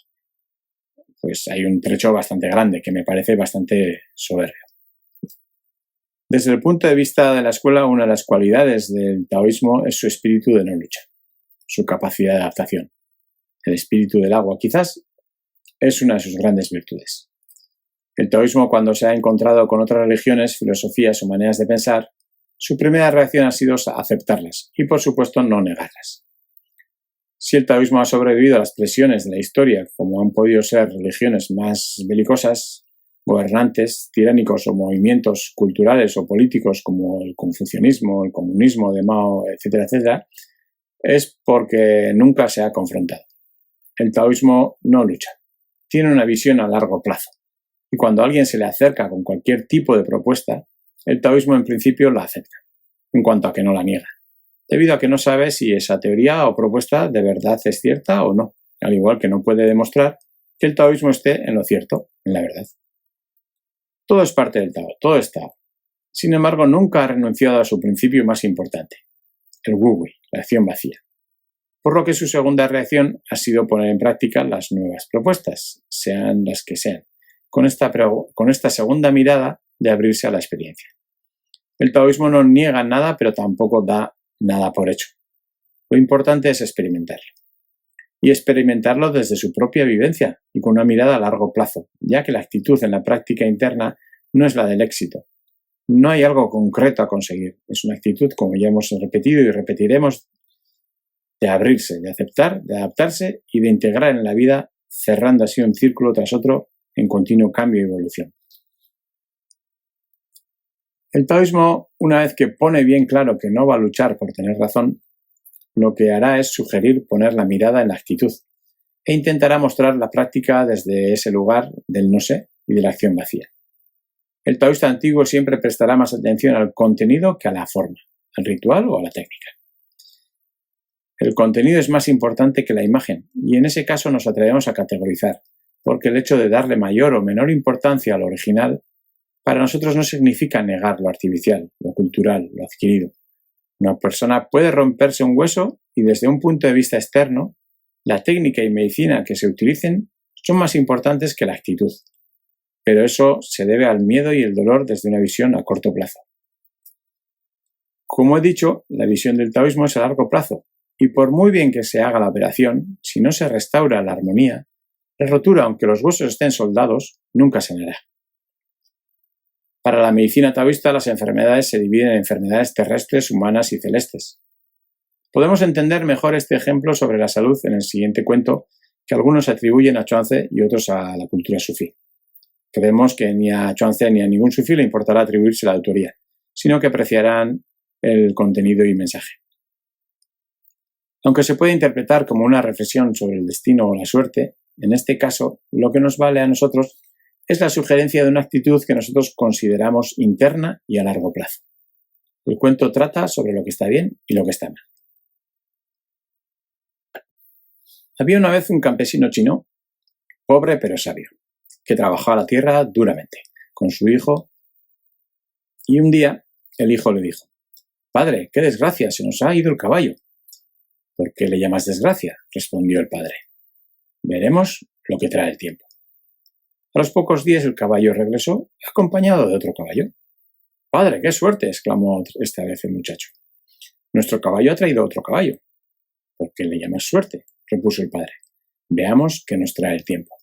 pues hay un trecho bastante grande que me parece bastante soberbio. Desde el punto de vista de la escuela, una de las cualidades del taoísmo es su espíritu de no lucha, su capacidad de adaptación. El espíritu del agua, quizás, es una de sus grandes virtudes. El taoísmo, cuando se ha encontrado con otras religiones, filosofías o maneras de pensar, su primera reacción ha sido aceptarlas y, por supuesto, no negarlas. Si el taoísmo ha sobrevivido a las presiones de la historia, como han podido ser religiones más belicosas, gobernantes, tiránicos o movimientos culturales o políticos como el confucianismo, el comunismo de Mao, etcétera, etcétera, es porque nunca se ha confrontado. El taoísmo no lucha, tiene una visión a largo plazo y cuando alguien se le acerca con cualquier tipo de propuesta, el taoísmo en principio la acepta, en cuanto a que no la niega, debido a que no sabe si esa teoría o propuesta de verdad es cierta o no, al igual que no puede demostrar que el taoísmo esté en lo cierto, en la verdad. Todo es parte del Tao, todo es Tao. Sin embargo, nunca ha renunciado a su principio más importante, el Wu Wei, la acción vacía. Por lo que su segunda reacción ha sido poner en práctica las nuevas propuestas, sean las que sean, con esta segunda mirada de abrirse a la experiencia. El taoísmo no niega nada, pero tampoco da nada por hecho. Lo importante es experimentarlo. Y experimentarlo desde su propia vivencia y con una mirada a largo plazo, ya que la actitud en la práctica interna no es la del éxito. No hay algo concreto a conseguir. Es una actitud, como ya hemos repetido y repetiremos, de abrirse, de aceptar, de adaptarse y de integrar en la vida, cerrando así un círculo tras otro en continuo cambio y evolución. El taoísmo, una vez que pone bien claro que no va a luchar por tener razón, lo que hará es sugerir poner la mirada en la actitud e intentará mostrar la práctica desde ese lugar del no sé y de la acción vacía. El taoísta antiguo siempre prestará más atención al contenido que a la forma, al ritual o a la técnica. El contenido es más importante que la imagen y en ese caso nos atrevemos a categorizar, porque el hecho de darle mayor o menor importancia a lo original para nosotros no significa negar lo artificial, lo cultural, lo adquirido. Una persona puede romperse un hueso y desde un punto de vista externo, la técnica y medicina que se utilicen son más importantes que la actitud. Pero eso se debe al miedo y el dolor desde una visión a corto plazo. Como he dicho, la visión del taoísmo es a largo plazo y por muy bien que se haga la operación, si no se restaura la armonía, la rotura, aunque los huesos estén soldados, nunca sanará. Para la medicina taoísta, las enfermedades se dividen en enfermedades terrestres, humanas y celestes. Podemos entender mejor este ejemplo sobre la salud en el siguiente cuento que algunos atribuyen a Chuang-Tzu y otros a la cultura sufí. Creemos que ni a Chuang-Tzu ni a ningún sufí le importará atribuirse la autoría, sino que apreciarán el contenido y mensaje. Aunque se puede interpretar como una reflexión sobre el destino o la suerte, en este caso lo que nos vale a nosotros es la sugerencia de una actitud que nosotros consideramos interna y a largo plazo. El cuento trata sobre lo que está bien y lo que está mal. Había una vez un campesino chino, pobre pero sabio, que trabajaba la tierra duramente, con su hijo, y un día el hijo le dijo: «Padre, qué desgracia, se nos ha ido el caballo». «¿Por qué le llamas desgracia?», respondió el padre. «Veremos lo que trae el tiempo». A los pocos días el caballo regresó, acompañado de otro caballo. «Padre, qué suerte», exclamó esta vez el muchacho. «Nuestro caballo ha traído otro caballo». «¿Por qué le llamas suerte?», repuso el padre. «Veamos qué nos trae el tiempo».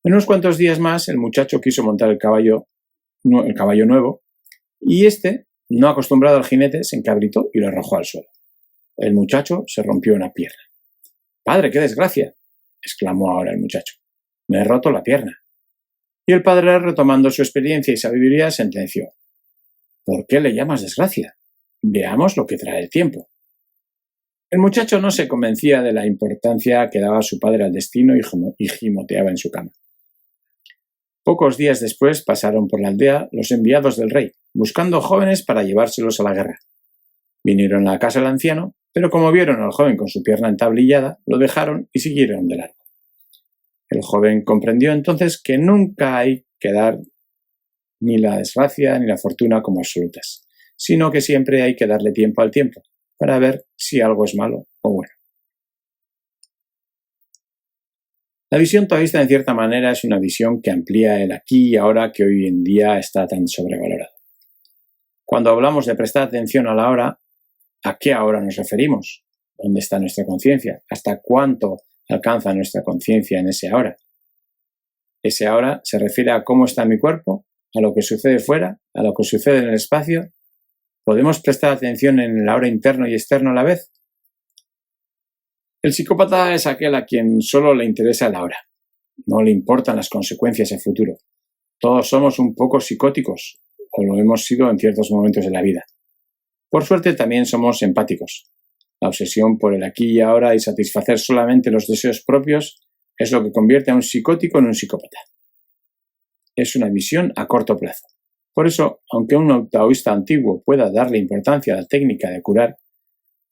En unos cuantos días más el muchacho quiso montar el caballo nuevo, y este, no acostumbrado al jinete, se encabritó y lo arrojó al suelo. El muchacho se rompió una pierna. «Padre, qué desgracia», exclamó ahora el muchacho. «Me he roto la pierna». Y el padre, retomando su experiencia y sabiduría, sentenció: «¿Por qué le llamas desgracia? Veamos lo que trae el tiempo». El muchacho no se convencía de la importancia que daba su padre al destino y gimoteaba en su cama. Pocos días después pasaron por la aldea los enviados del rey, buscando jóvenes para llevárselos a la guerra. Vinieron a la casa del anciano, pero como vieron al joven con su pierna entablillada, lo dejaron y siguieron de largo. El joven comprendió entonces que nunca hay que dar ni la desgracia ni la fortuna como absolutas, sino que siempre hay que darle tiempo al tiempo, para ver si algo es malo o bueno. La visión taoísta, en cierta manera, es una visión que amplía el aquí y ahora que hoy en día está tan sobrevalorado. Cuando hablamos de prestar atención a la hora, ¿a qué ahora nos referimos? ¿Dónde está nuestra conciencia? ¿Hasta cuánto alcanza nuestra conciencia en ese ahora? Ese ahora se refiere a cómo está mi cuerpo, a lo que sucede fuera, a lo que sucede en el espacio. ¿Podemos prestar atención en el ahora interno y externo a la vez? El psicópata es aquel a quien solo le interesa el ahora. No le importan las consecuencias a futuro. Todos somos un poco psicóticos, o lo hemos sido en ciertos momentos de la vida. Por suerte también somos empáticos. La obsesión por el aquí y ahora y satisfacer solamente los deseos propios es lo que convierte a un psicótico en un psicópata. Es una visión a corto plazo. Por eso, aunque un taoísta antiguo pueda darle importancia a la técnica de curar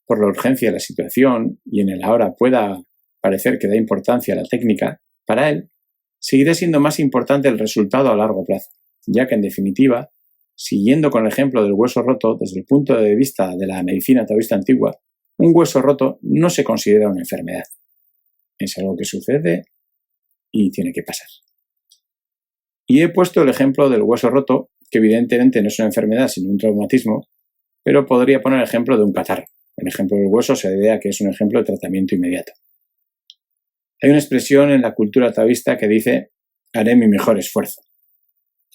por la urgencia de la situación y en el ahora pueda parecer que da importancia a la técnica, para él seguirá siendo más importante el resultado a largo plazo, ya que en definitiva, siguiendo con el ejemplo del hueso roto, desde el punto de vista de la medicina taoísta antigua, un hueso roto no se considera una enfermedad. Es algo que sucede y tiene que pasar. Y he puesto el ejemplo del hueso roto, que evidentemente no es una enfermedad sino un traumatismo, pero podría poner el ejemplo de un catarro. El ejemplo del hueso se debe a que es un ejemplo de tratamiento inmediato. Hay una expresión en la cultura taoísta que dice: «haré mi mejor esfuerzo».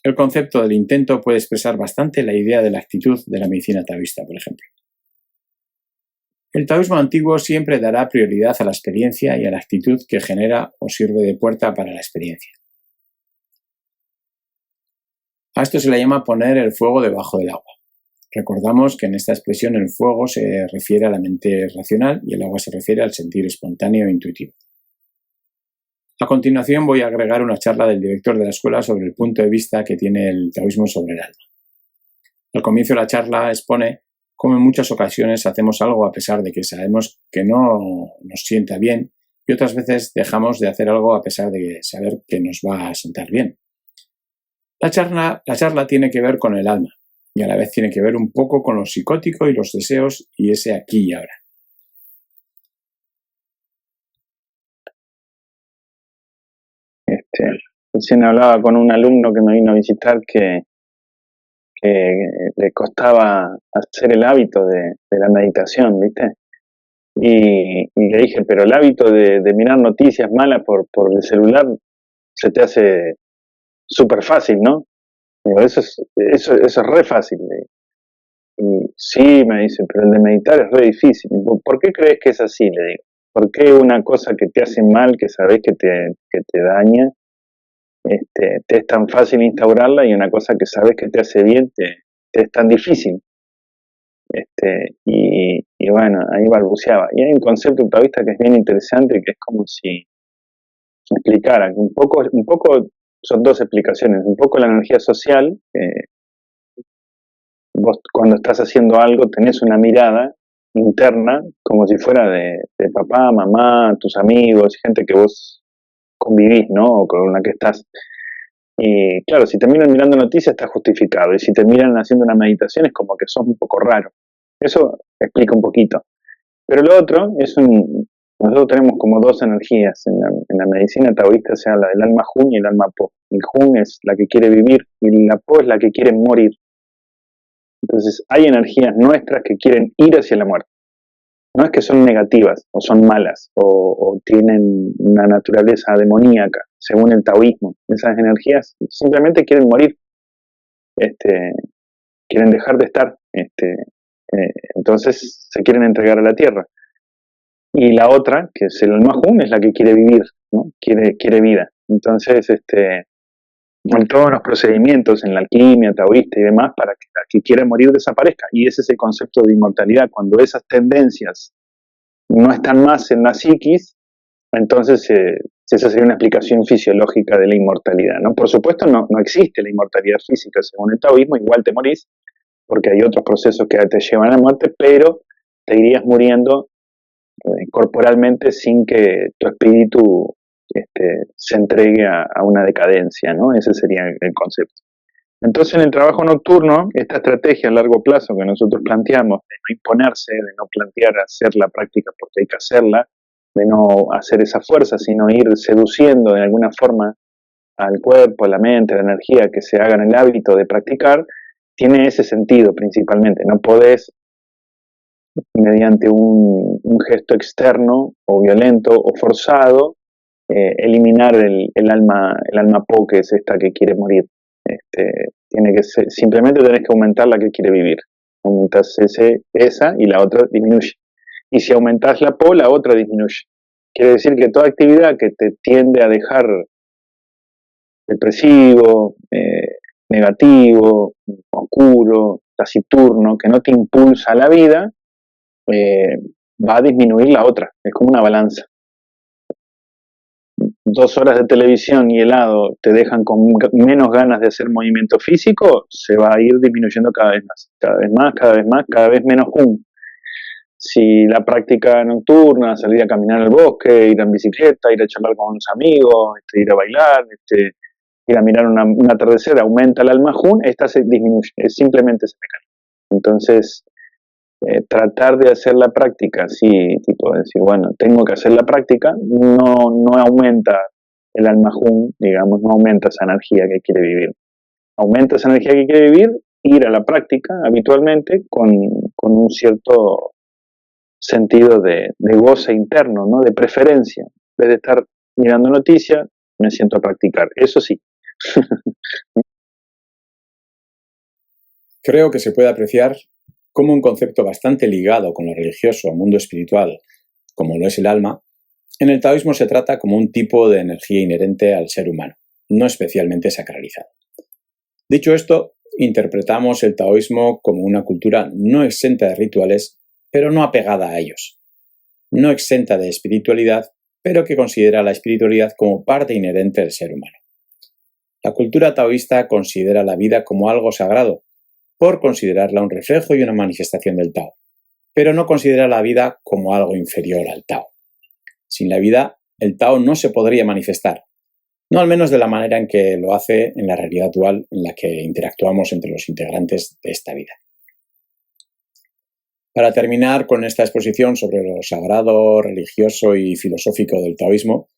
El concepto del intento puede expresar bastante la idea de la actitud de la medicina taoísta, por ejemplo. El taoísmo antiguo siempre dará prioridad a la experiencia y a la actitud que genera o sirve de puerta para la experiencia. A esto se le llama poner el fuego debajo del agua. Recordamos que en esta expresión el fuego se refiere a la mente racional y el agua se refiere al sentir espontáneo e intuitivo. A continuación voy a agregar una charla del director de la escuela sobre el punto de vista que tiene el taoísmo sobre el alma. Al comienzo de la charla expone cómo en muchas ocasiones hacemos algo a pesar de que sabemos que no nos sienta bien y otras veces dejamos de hacer algo a pesar de saber que nos va a sentar bien. La charla tiene que ver con el alma y a la vez tiene que ver un poco con lo psicótico y los deseos y ese aquí y ahora. Recién hablaba con un alumno que me vino a visitar que le costaba hacer el hábito de la meditación, ¿viste? Y le dije, pero el hábito de mirar noticias malas por el celular se te hace súper fácil, ¿no? Digo, eso es re fácil. Y sí, me dice, pero el de meditar es re difícil. Digo, ¿por qué crees que es así? Le digo, ¿por qué una cosa que te hace mal, que sabes que te daña, te es tan fácil instaurarla y una cosa que sabes que te hace bien te es tan difícil. Y bueno, ahí balbuceaba. Y hay un concepto taoísta que es bien interesante, que es como si explicara, un poco son dos explicaciones, un poco la energía social, vos cuando estás haciendo algo tenés una mirada interna como si fuera de papá, mamá, tus amigos, gente que vos convivís, ¿no? O con la que estás. Y claro, si te miran mirando noticias está justificado, y si te miran haciendo una meditación es como que sos un poco raro. Eso explica un poquito. Pero lo otro es nosotros tenemos como dos energías. En la medicina taoísta se habla del alma Jun y el alma Po. El Jun es la que quiere vivir y la Po es la que quiere morir. Entonces hay energías nuestras que quieren ir hacia la muerte. No es que son negativas o son malas o tienen una naturaleza demoníaca, según el taoísmo. Esas energías simplemente quieren morir, quieren dejar de estar, entonces se quieren entregar a la tierra. Y la otra, que es el alma Jun, es la que quiere vivir, ¿no? Quiere vida. Entonces, en todos los procedimientos, en la alquimia taoísta y demás, para que la que quiere morir desaparezca. Y ese es el concepto de inmortalidad. Cuando esas tendencias no están más en la psiquis, entonces esa sería una explicación fisiológica de la inmortalidad, ¿no? Por supuesto no existe la inmortalidad física según el taoísmo, igual te morís, porque hay otros procesos que te llevan a la muerte, pero te irías muriendo corporalmente sin que tu espíritu se entregue a una decadencia, ¿no? Ese sería el concepto. Entonces, en el trabajo nocturno, esta estrategia a largo plazo que nosotros planteamos, de no imponerse, de no plantear hacer la práctica porque hay que hacerla, de no hacer esa fuerza, sino ir seduciendo de alguna forma al cuerpo, a la mente, a la energía, que se hagan el hábito de practicar, tiene ese sentido principalmente. No podés, mediante un gesto externo o violento o forzado, eliminar el alma Po, que es esta que quiere morir. Tiene que ser, simplemente tenés que aumentar la que quiere vivir. Aumentas esa y la otra disminuye. Y si aumentas la Po, la otra disminuye. Quiere decir que toda actividad que te tiende a dejar depresivo, negativo, oscuro, taciturno, que no te impulsa a la vida, va a disminuir la otra. Es como una balanza. 2 horas de televisión y helado te dejan con menos ganas de hacer movimiento físico, se va a ir disminuyendo cada vez más, cada vez más, cada vez más, cada vez menos Si la práctica nocturna, salir a caminar al bosque, ir en bicicleta, ir a charlar con unos amigos, ir a bailar, ir a mirar un atardecer, aumenta el alma Jun, esta se disminuye, simplemente se mecaniza. Entonces, tratar de hacer la práctica, sí, tipo decir, bueno, tengo que hacer la práctica, no aumenta el alma Jun, digamos, no aumenta esa energía que quiere vivir. Aumenta esa energía que quiere vivir, ir a la práctica habitualmente con un cierto sentido de goce interno, ¿no? De preferencia. En vez de estar mirando noticias, me siento a practicar. Eso sí. Creo que se puede apreciar como un concepto bastante ligado con lo religioso o mundo espiritual, como lo es el alma, en el taoísmo se trata como un tipo de energía inherente al ser humano, no especialmente sacralizado. Dicho esto, interpretamos el taoísmo como una cultura no exenta de rituales, pero no apegada a ellos, no exenta de espiritualidad, pero que considera la espiritualidad como parte inherente del ser humano. La cultura taoísta considera la vida como algo sagrado, por considerarla un reflejo y una manifestación del Tao, pero no considera la vida como algo inferior al Tao. Sin la vida, el Tao no se podría manifestar, no al menos de la manera en que lo hace en la realidad actual en la que interactuamos entre los integrantes de esta vida. Para terminar con esta exposición sobre lo sagrado, religioso y filosófico del taoísmo,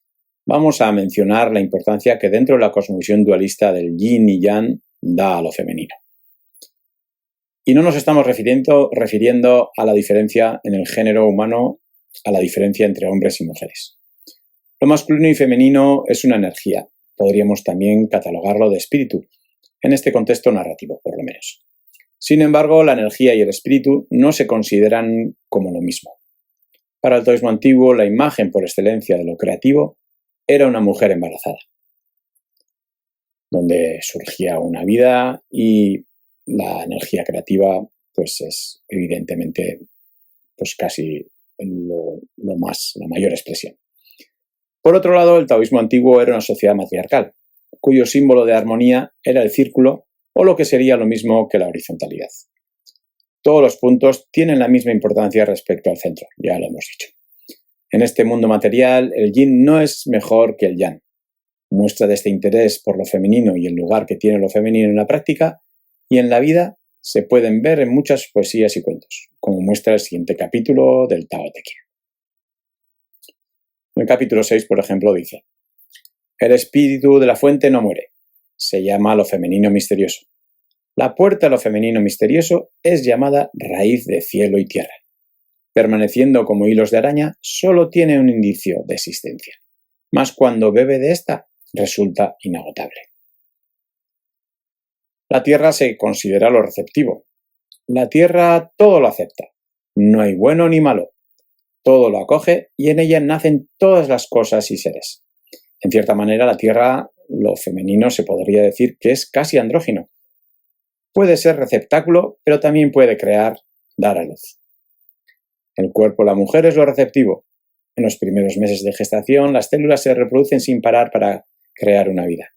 vamos a mencionar la importancia que dentro de la cosmovisión dualista del yin y yang da a lo femenino. Y no nos estamos refiriendo a la diferencia en el género humano, a la diferencia entre hombres y mujeres. Lo masculino y femenino es una energía, podríamos también catalogarlo de espíritu, en este contexto narrativo, por lo menos. Sin embargo, la energía y el espíritu no se consideran como lo mismo. Para el taoísmo antiguo, la imagen por excelencia de lo creativo era una mujer embarazada. donde surgía una vida y la energía creativa pues es evidentemente pues casi la mayor expresión. Por otro lado, el taoísmo antiguo era una sociedad matriarcal, cuyo símbolo de armonía era el círculo o lo que sería lo mismo que la horizontalidad. Todos los puntos tienen la misma importancia respecto al centro, ya lo hemos dicho. En este mundo material, el yin no es mejor que el yang. Muestra de este interés por lo femenino y el lugar que tiene lo femenino en la práctica y en la vida se pueden ver en muchas poesías y cuentos, como muestra el siguiente capítulo del Tao Te Ching. En el capítulo 6, por ejemplo, dice: el espíritu de la fuente no muere, se llama lo femenino misterioso. La puerta a lo femenino misterioso es llamada raíz de cielo y tierra. Permaneciendo como hilos de araña, solo tiene un indicio de existencia, mas cuando bebe de esta, resulta inagotable. La tierra se considera lo receptivo. La tierra todo lo acepta. No hay bueno ni malo. Todo lo acoge y en ella nacen todas las cosas y seres. En cierta manera, la tierra, lo femenino, se podría decir que es casi andrógino. Puede ser receptáculo, pero también puede crear, dar a luz. El cuerpo de la mujer es lo receptivo. En los primeros meses de gestación, las células se reproducen sin parar para crear una vida.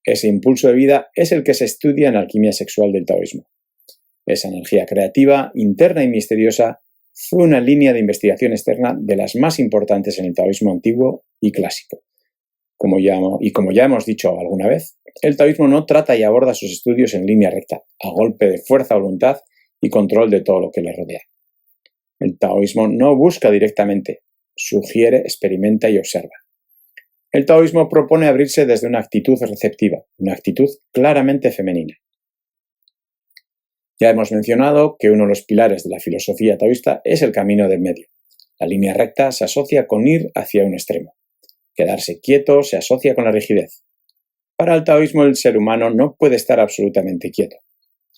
Ese impulso de vida es el que se estudia en la alquimia sexual del taoísmo. Esa energía creativa, interna y misteriosa fue una línea de investigación externa de las más importantes en el taoísmo antiguo y clásico. Como ya hemos dicho alguna vez, el taoísmo no trata y aborda sus estudios en línea recta, a golpe de fuerza, voluntad y control de todo lo que le rodea. El taoísmo no busca directamente, sugiere, experimenta y observa. El taoísmo propone abrirse desde una actitud receptiva, una actitud claramente femenina. Ya hemos mencionado que uno de los pilares de la filosofía taoísta es el camino del medio. La línea recta se asocia con ir hacia un extremo. Quedarse quieto se asocia con la rigidez. Para el taoísmo, el ser humano no puede estar absolutamente quieto.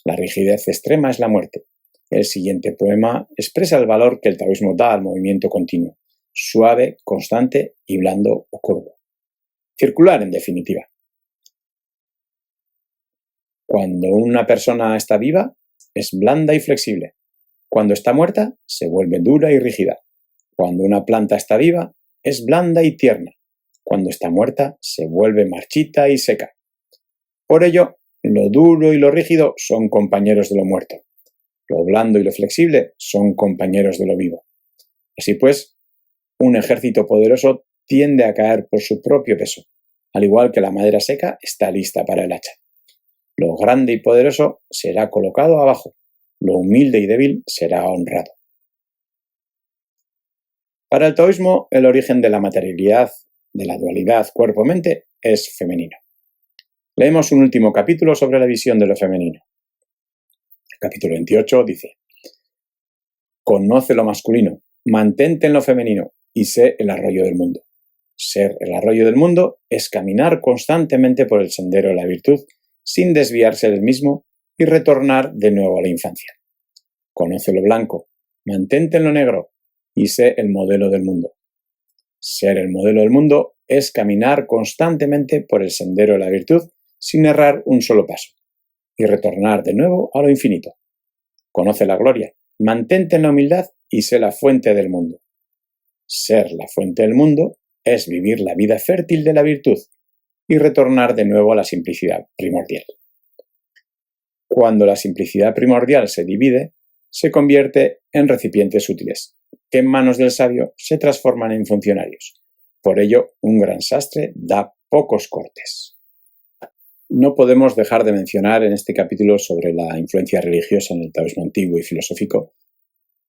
La rigidez extrema es la muerte. El siguiente poema expresa el valor que el taoísmo da al movimiento continuo, suave, constante y blando o curvo. Circular, en definitiva. Cuando una persona está viva, es blanda y flexible. Cuando está muerta, se vuelve dura y rígida. Cuando una planta está viva, es blanda y tierna. Cuando está muerta, se vuelve marchita y seca. Por ello, lo duro y lo rígido son compañeros de lo muerto. Lo blando y lo flexible son compañeros de lo vivo. Así pues, un ejército poderoso tiende a caer por su propio peso, al igual que la madera seca está lista para el hacha. Lo grande y poderoso será colocado abajo, lo humilde y débil será honrado. Para el taoísmo, el origen de la materialidad, de la dualidad cuerpo-mente, es femenino. Leemos un último capítulo sobre la visión de lo femenino. El capítulo 28 dice: conoce lo masculino, mantente en lo femenino y sé el arroyo del mundo. Ser el arroyo del mundo es caminar constantemente por el sendero de la virtud sin desviarse del mismo y retornar de nuevo a la infancia. Conoce lo blanco, mantente en lo negro y sé el modelo del mundo. Ser el modelo del mundo es caminar constantemente por el sendero de la virtud sin errar un solo paso y retornar de nuevo a lo infinito. Conoce la gloria, mantente en la humildad y sé la fuente del mundo. Ser la fuente del mundo es vivir la vida fértil de la virtud y retornar de nuevo a la simplicidad primordial. Cuando la simplicidad primordial se divide, se convierte en recipientes útiles, que en manos del sabio se transforman en funcionarios. Por ello, un gran sastre da pocos cortes. No podemos dejar de mencionar en este capítulo sobre la influencia religiosa en el taoísmo antiguo y filosófico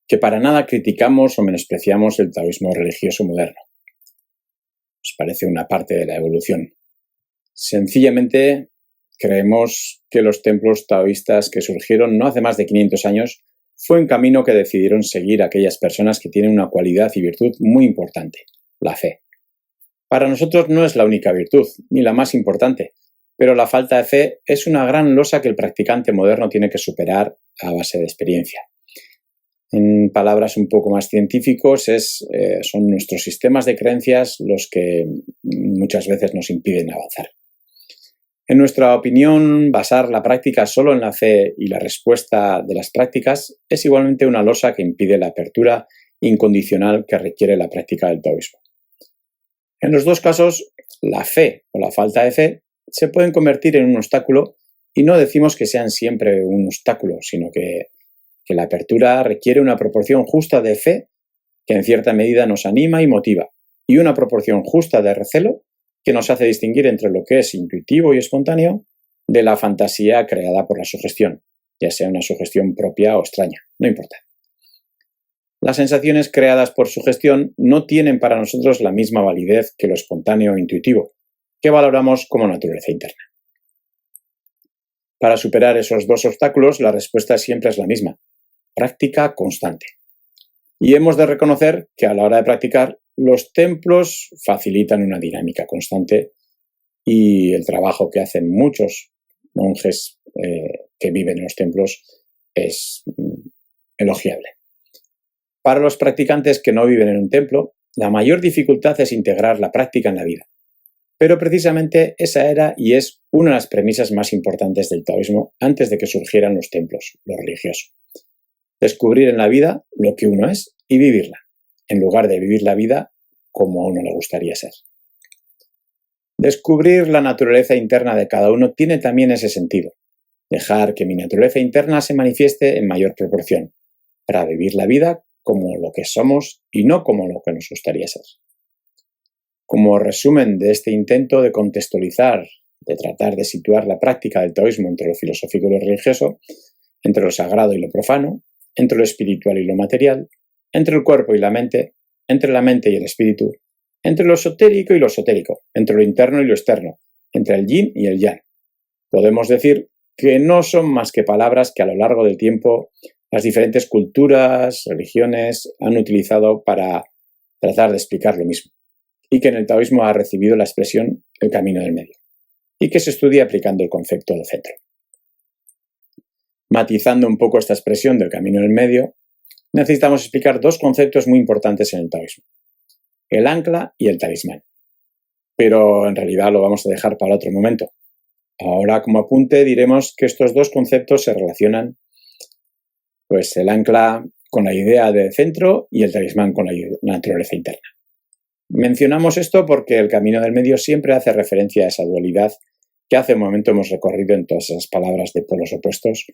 que para nada criticamos o menospreciamos el taoísmo religioso moderno. Nos parece una parte de la evolución. Sencillamente creemos que los templos taoístas que surgieron no hace más de 500 años fue un camino que decidieron seguir aquellas personas que tienen una cualidad y virtud muy importante, la fe. Para nosotros no es la única virtud, ni la más importante, pero la falta de fe es una gran losa que el practicante moderno tiene que superar a base de experiencia. En palabras un poco más científicos, son nuestros sistemas de creencias los que muchas veces nos impiden avanzar. En nuestra opinión, basar la práctica solo en la fe y la respuesta de las prácticas es igualmente una losa que impide la apertura incondicional que requiere la práctica del taoísmo. En los dos casos, la fe o la falta de fe se pueden convertir en un obstáculo, y no decimos que sean siempre un obstáculo, sino que la apertura requiere una proporción justa de fe que en cierta medida nos anima y motiva, y una proporción justa de recelo que nos hace distinguir entre lo que es intuitivo y espontáneo de la fantasía creada por la sugestión, ya sea una sugestión propia o extraña, no importa. Las sensaciones creadas por sugestión no tienen para nosotros la misma validez que lo espontáneo o intuitivo, que valoramos como naturaleza interna. Para superar esos dos obstáculos, la respuesta siempre es la misma: práctica constante. Y hemos de reconocer que a la hora de practicar, los templos facilitan una dinámica constante, y el trabajo que hacen muchos monjes que viven en los templos es elogiable. Para los practicantes que no viven en un templo, la mayor dificultad es integrar la práctica en la vida. Pero precisamente esa era y es una de las premisas más importantes del taoísmo antes de que surgieran los templos, lo religioso. Descubrir en la vida lo que uno es y vivirla, en lugar de vivir la vida como a uno le gustaría ser. Descubrir la naturaleza interna de cada uno tiene también ese sentido: dejar que mi naturaleza interna se manifieste en mayor proporción, para vivir la vida como lo que somos y no como lo que nos gustaría ser. Como resumen de este intento de contextualizar, de tratar de situar la práctica del taoísmo entre lo filosófico y lo religioso, entre lo sagrado y lo profano, entre lo espiritual y lo material, entre el cuerpo y la mente, entre la mente y el espíritu, entre lo esotérico y lo esotérico, entre lo interno y lo externo, entre el yin y el yang, podemos decir que no son más que palabras que a lo largo del tiempo las diferentes culturas, religiones han utilizado para tratar de explicar lo mismo, y que en el taoísmo ha recibido la expresión el camino del medio, y que se estudia aplicando el concepto de centro. Matizando un poco esta expresión del camino del medio, necesitamos explicar dos conceptos muy importantes en el taoísmo: el ancla y el talismán. Pero en realidad lo vamos a dejar para otro momento. Ahora, como apunte, diremos que estos dos conceptos se relacionan, pues el ancla con la idea de centro y el talismán con la naturaleza interna. Mencionamos esto porque el camino del medio siempre hace referencia a esa dualidad que hace un momento hemos recorrido en todas esas palabras de polos opuestos,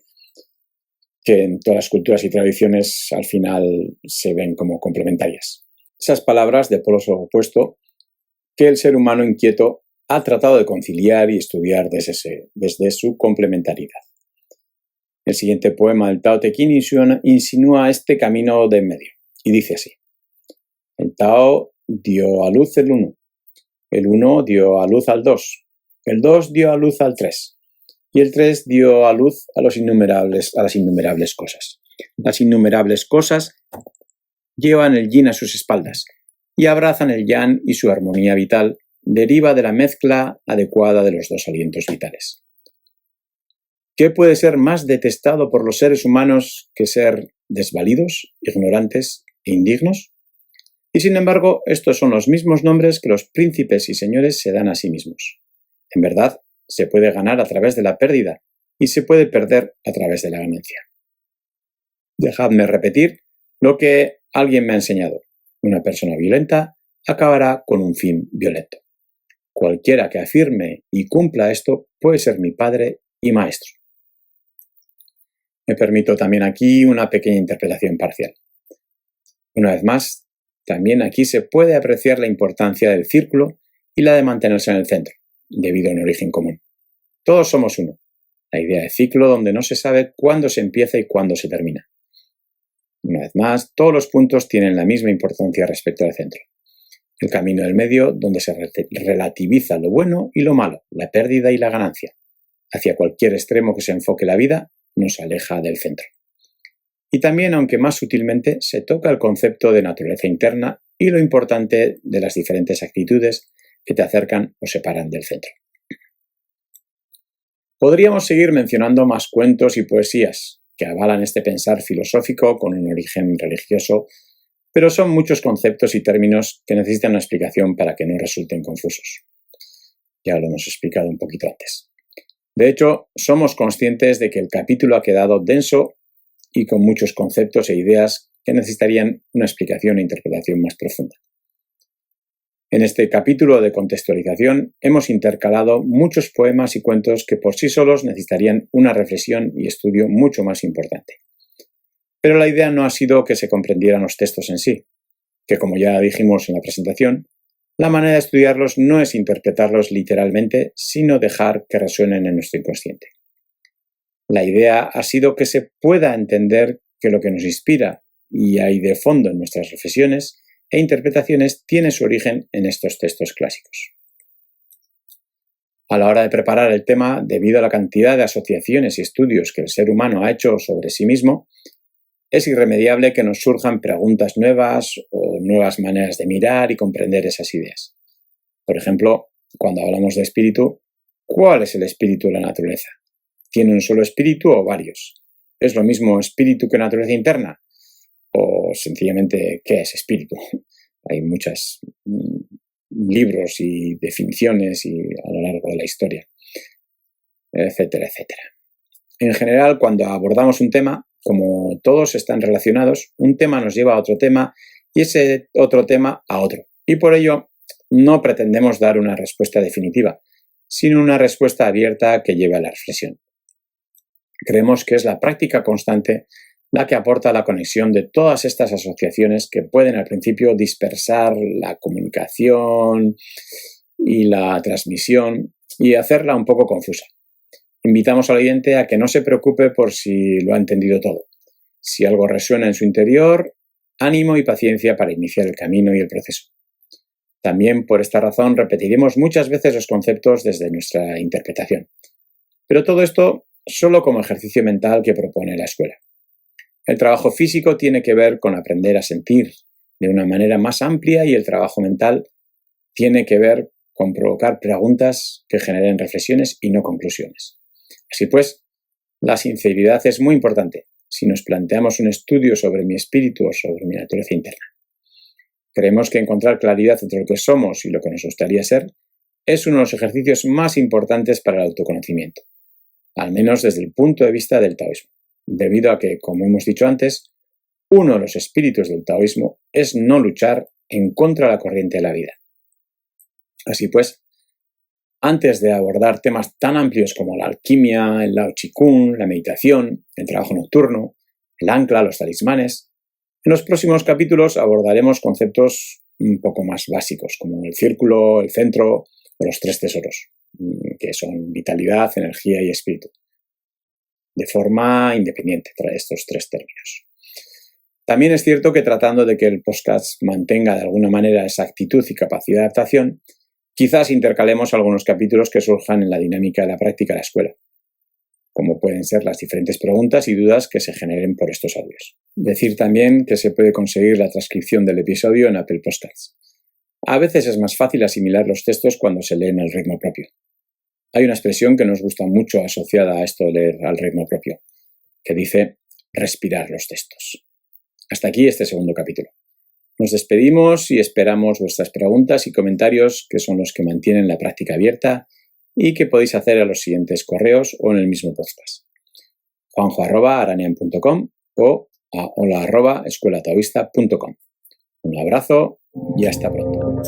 que en todas las culturas y tradiciones al final se ven como complementarias. Esas palabras de polos opuestos que el ser humano inquieto ha tratado de conciliar y estudiar desde su complementariedad. El siguiente poema del Tao Te Ching insinúa este camino de en medio y dice así: el Tao dio a luz el uno dio a luz al dos, el dos dio a luz al tres, y el tres dio a luz a las innumerables cosas. Las innumerables cosas llevan el yin a sus espaldas y abrazan el yang, y su armonía vital deriva de la mezcla adecuada de los dos alientos vitales. ¿Qué puede ser más detestado por los seres humanos que ser desvalidos, ignorantes e indignos? Y sin embargo, estos son los mismos nombres que los príncipes y señores se dan a sí mismos. En verdad, se puede ganar a través de la pérdida y se puede perder a través de la ganancia. Dejadme repetir lo que alguien me ha enseñado: una persona violenta acabará con un fin violento. Cualquiera que afirme y cumpla esto puede ser mi padre y maestro. Me permito también aquí una pequeña interpretación parcial. Una vez más, también aquí se puede apreciar la importancia del círculo y la de mantenerse en el centro, debido a un origen común. Todos somos uno. La idea de ciclo donde no se sabe cuándo se empieza y cuándo se termina. Una vez más, todos los puntos tienen la misma importancia respecto al centro. El camino del medio, donde se relativiza lo bueno y lo malo, la pérdida y la ganancia. Hacia cualquier extremo que se enfoque la vida, nos aleja del centro. Y también, aunque más sutilmente, se toca el concepto de naturaleza interna y lo importante de las diferentes actitudes que te acercan o separan del centro. Podríamos seguir mencionando más cuentos y poesías que avalan este pensar filosófico con un origen religioso, pero son muchos conceptos y términos que necesitan una explicación para que no resulten confusos. Ya lo hemos explicado un poquito antes. De hecho, somos conscientes de que el capítulo ha quedado denso y con muchos conceptos e ideas que necesitarían una explicación e interpretación más profunda. En este capítulo de contextualización hemos intercalado muchos poemas y cuentos que por sí solos necesitarían una reflexión y estudio mucho más importante. Pero la idea no ha sido que se comprendieran los textos en sí, que como ya dijimos en la presentación, la manera de estudiarlos no es interpretarlos literalmente, sino dejar que resuenen en nuestro inconsciente. La idea ha sido que se pueda entender que lo que nos inspira y hay de fondo en nuestras reflexiones e interpretaciones tiene su origen en estos textos clásicos. A la hora de preparar el tema, debido a la cantidad de asociaciones y estudios que el ser humano ha hecho sobre sí mismo, es irremediable que nos surjan preguntas nuevas o nuevas maneras de mirar y comprender esas ideas. Por ejemplo, cuando hablamos de espíritu, ¿cuál es el espíritu de la naturaleza? ¿Tiene un solo espíritu o varios? ¿Es lo mismo espíritu que naturaleza interna? ¿O sencillamente qué es espíritu? Hay muchos libros y definiciones a lo largo de la historia, etcétera, etcétera. En general, cuando abordamos un tema, como todos están relacionados, un tema nos lleva a otro tema y ese otro tema a otro. Y por ello no pretendemos dar una respuesta definitiva, sino una respuesta abierta que lleve a la reflexión. Creemos que es la práctica constante la que aporta la conexión de todas estas asociaciones que pueden al principio dispersar la comunicación y la transmisión y hacerla un poco confusa. Invitamos al oyente a que no se preocupe por si lo ha entendido todo. Si algo resuena en su interior, ánimo y paciencia para iniciar el camino y el proceso. También por esta razón repetiremos muchas veces los conceptos desde nuestra interpretación. Pero todo esto solo como ejercicio mental que propone la escuela. El trabajo físico tiene que ver con aprender a sentir de una manera más amplia y el trabajo mental tiene que ver con provocar preguntas que generen reflexiones y no conclusiones. Así pues, la sinceridad es muy importante si nos planteamos un estudio sobre mi espíritu o sobre mi naturaleza interna. Creemos que encontrar claridad entre lo que somos y lo que nos gustaría ser es uno de los ejercicios más importantes para el autoconocimiento, al menos desde el punto de vista del taoísmo, debido a que, como hemos dicho antes, uno de los espíritus del taoísmo es no luchar en contra de la corriente de la vida. Así pues, antes de abordar temas tan amplios como la alquimia, el Lao Chi Kung, la meditación, el trabajo nocturno, el ancla, los talismanes, en los próximos capítulos abordaremos conceptos un poco más básicos, como el círculo, el centro o los tres tesoros, que son vitalidad, energía y espíritu, de forma independiente tras estos tres términos. También es cierto que tratando de que el podcast mantenga de alguna manera esa actitud y capacidad de adaptación, quizás intercalemos algunos capítulos que surjan en la dinámica de la práctica de la escuela, como pueden ser las diferentes preguntas y dudas que se generen por estos audios. Decir también que se puede conseguir la transcripción del episodio en Apple Podcasts. A veces es más fácil asimilar los textos cuando se leen al ritmo propio. Hay una expresión que nos gusta mucho asociada a esto de leer al ritmo propio, que dice respirar los textos. Hasta aquí este segundo capítulo. Nos despedimos y esperamos vuestras preguntas y comentarios, que son los que mantienen la práctica abierta y que podéis hacer a los siguientes correos o en el mismo podcast. juanjo@aranean.com o a hola@escuelataoísta.com. Un abrazo y hasta pronto.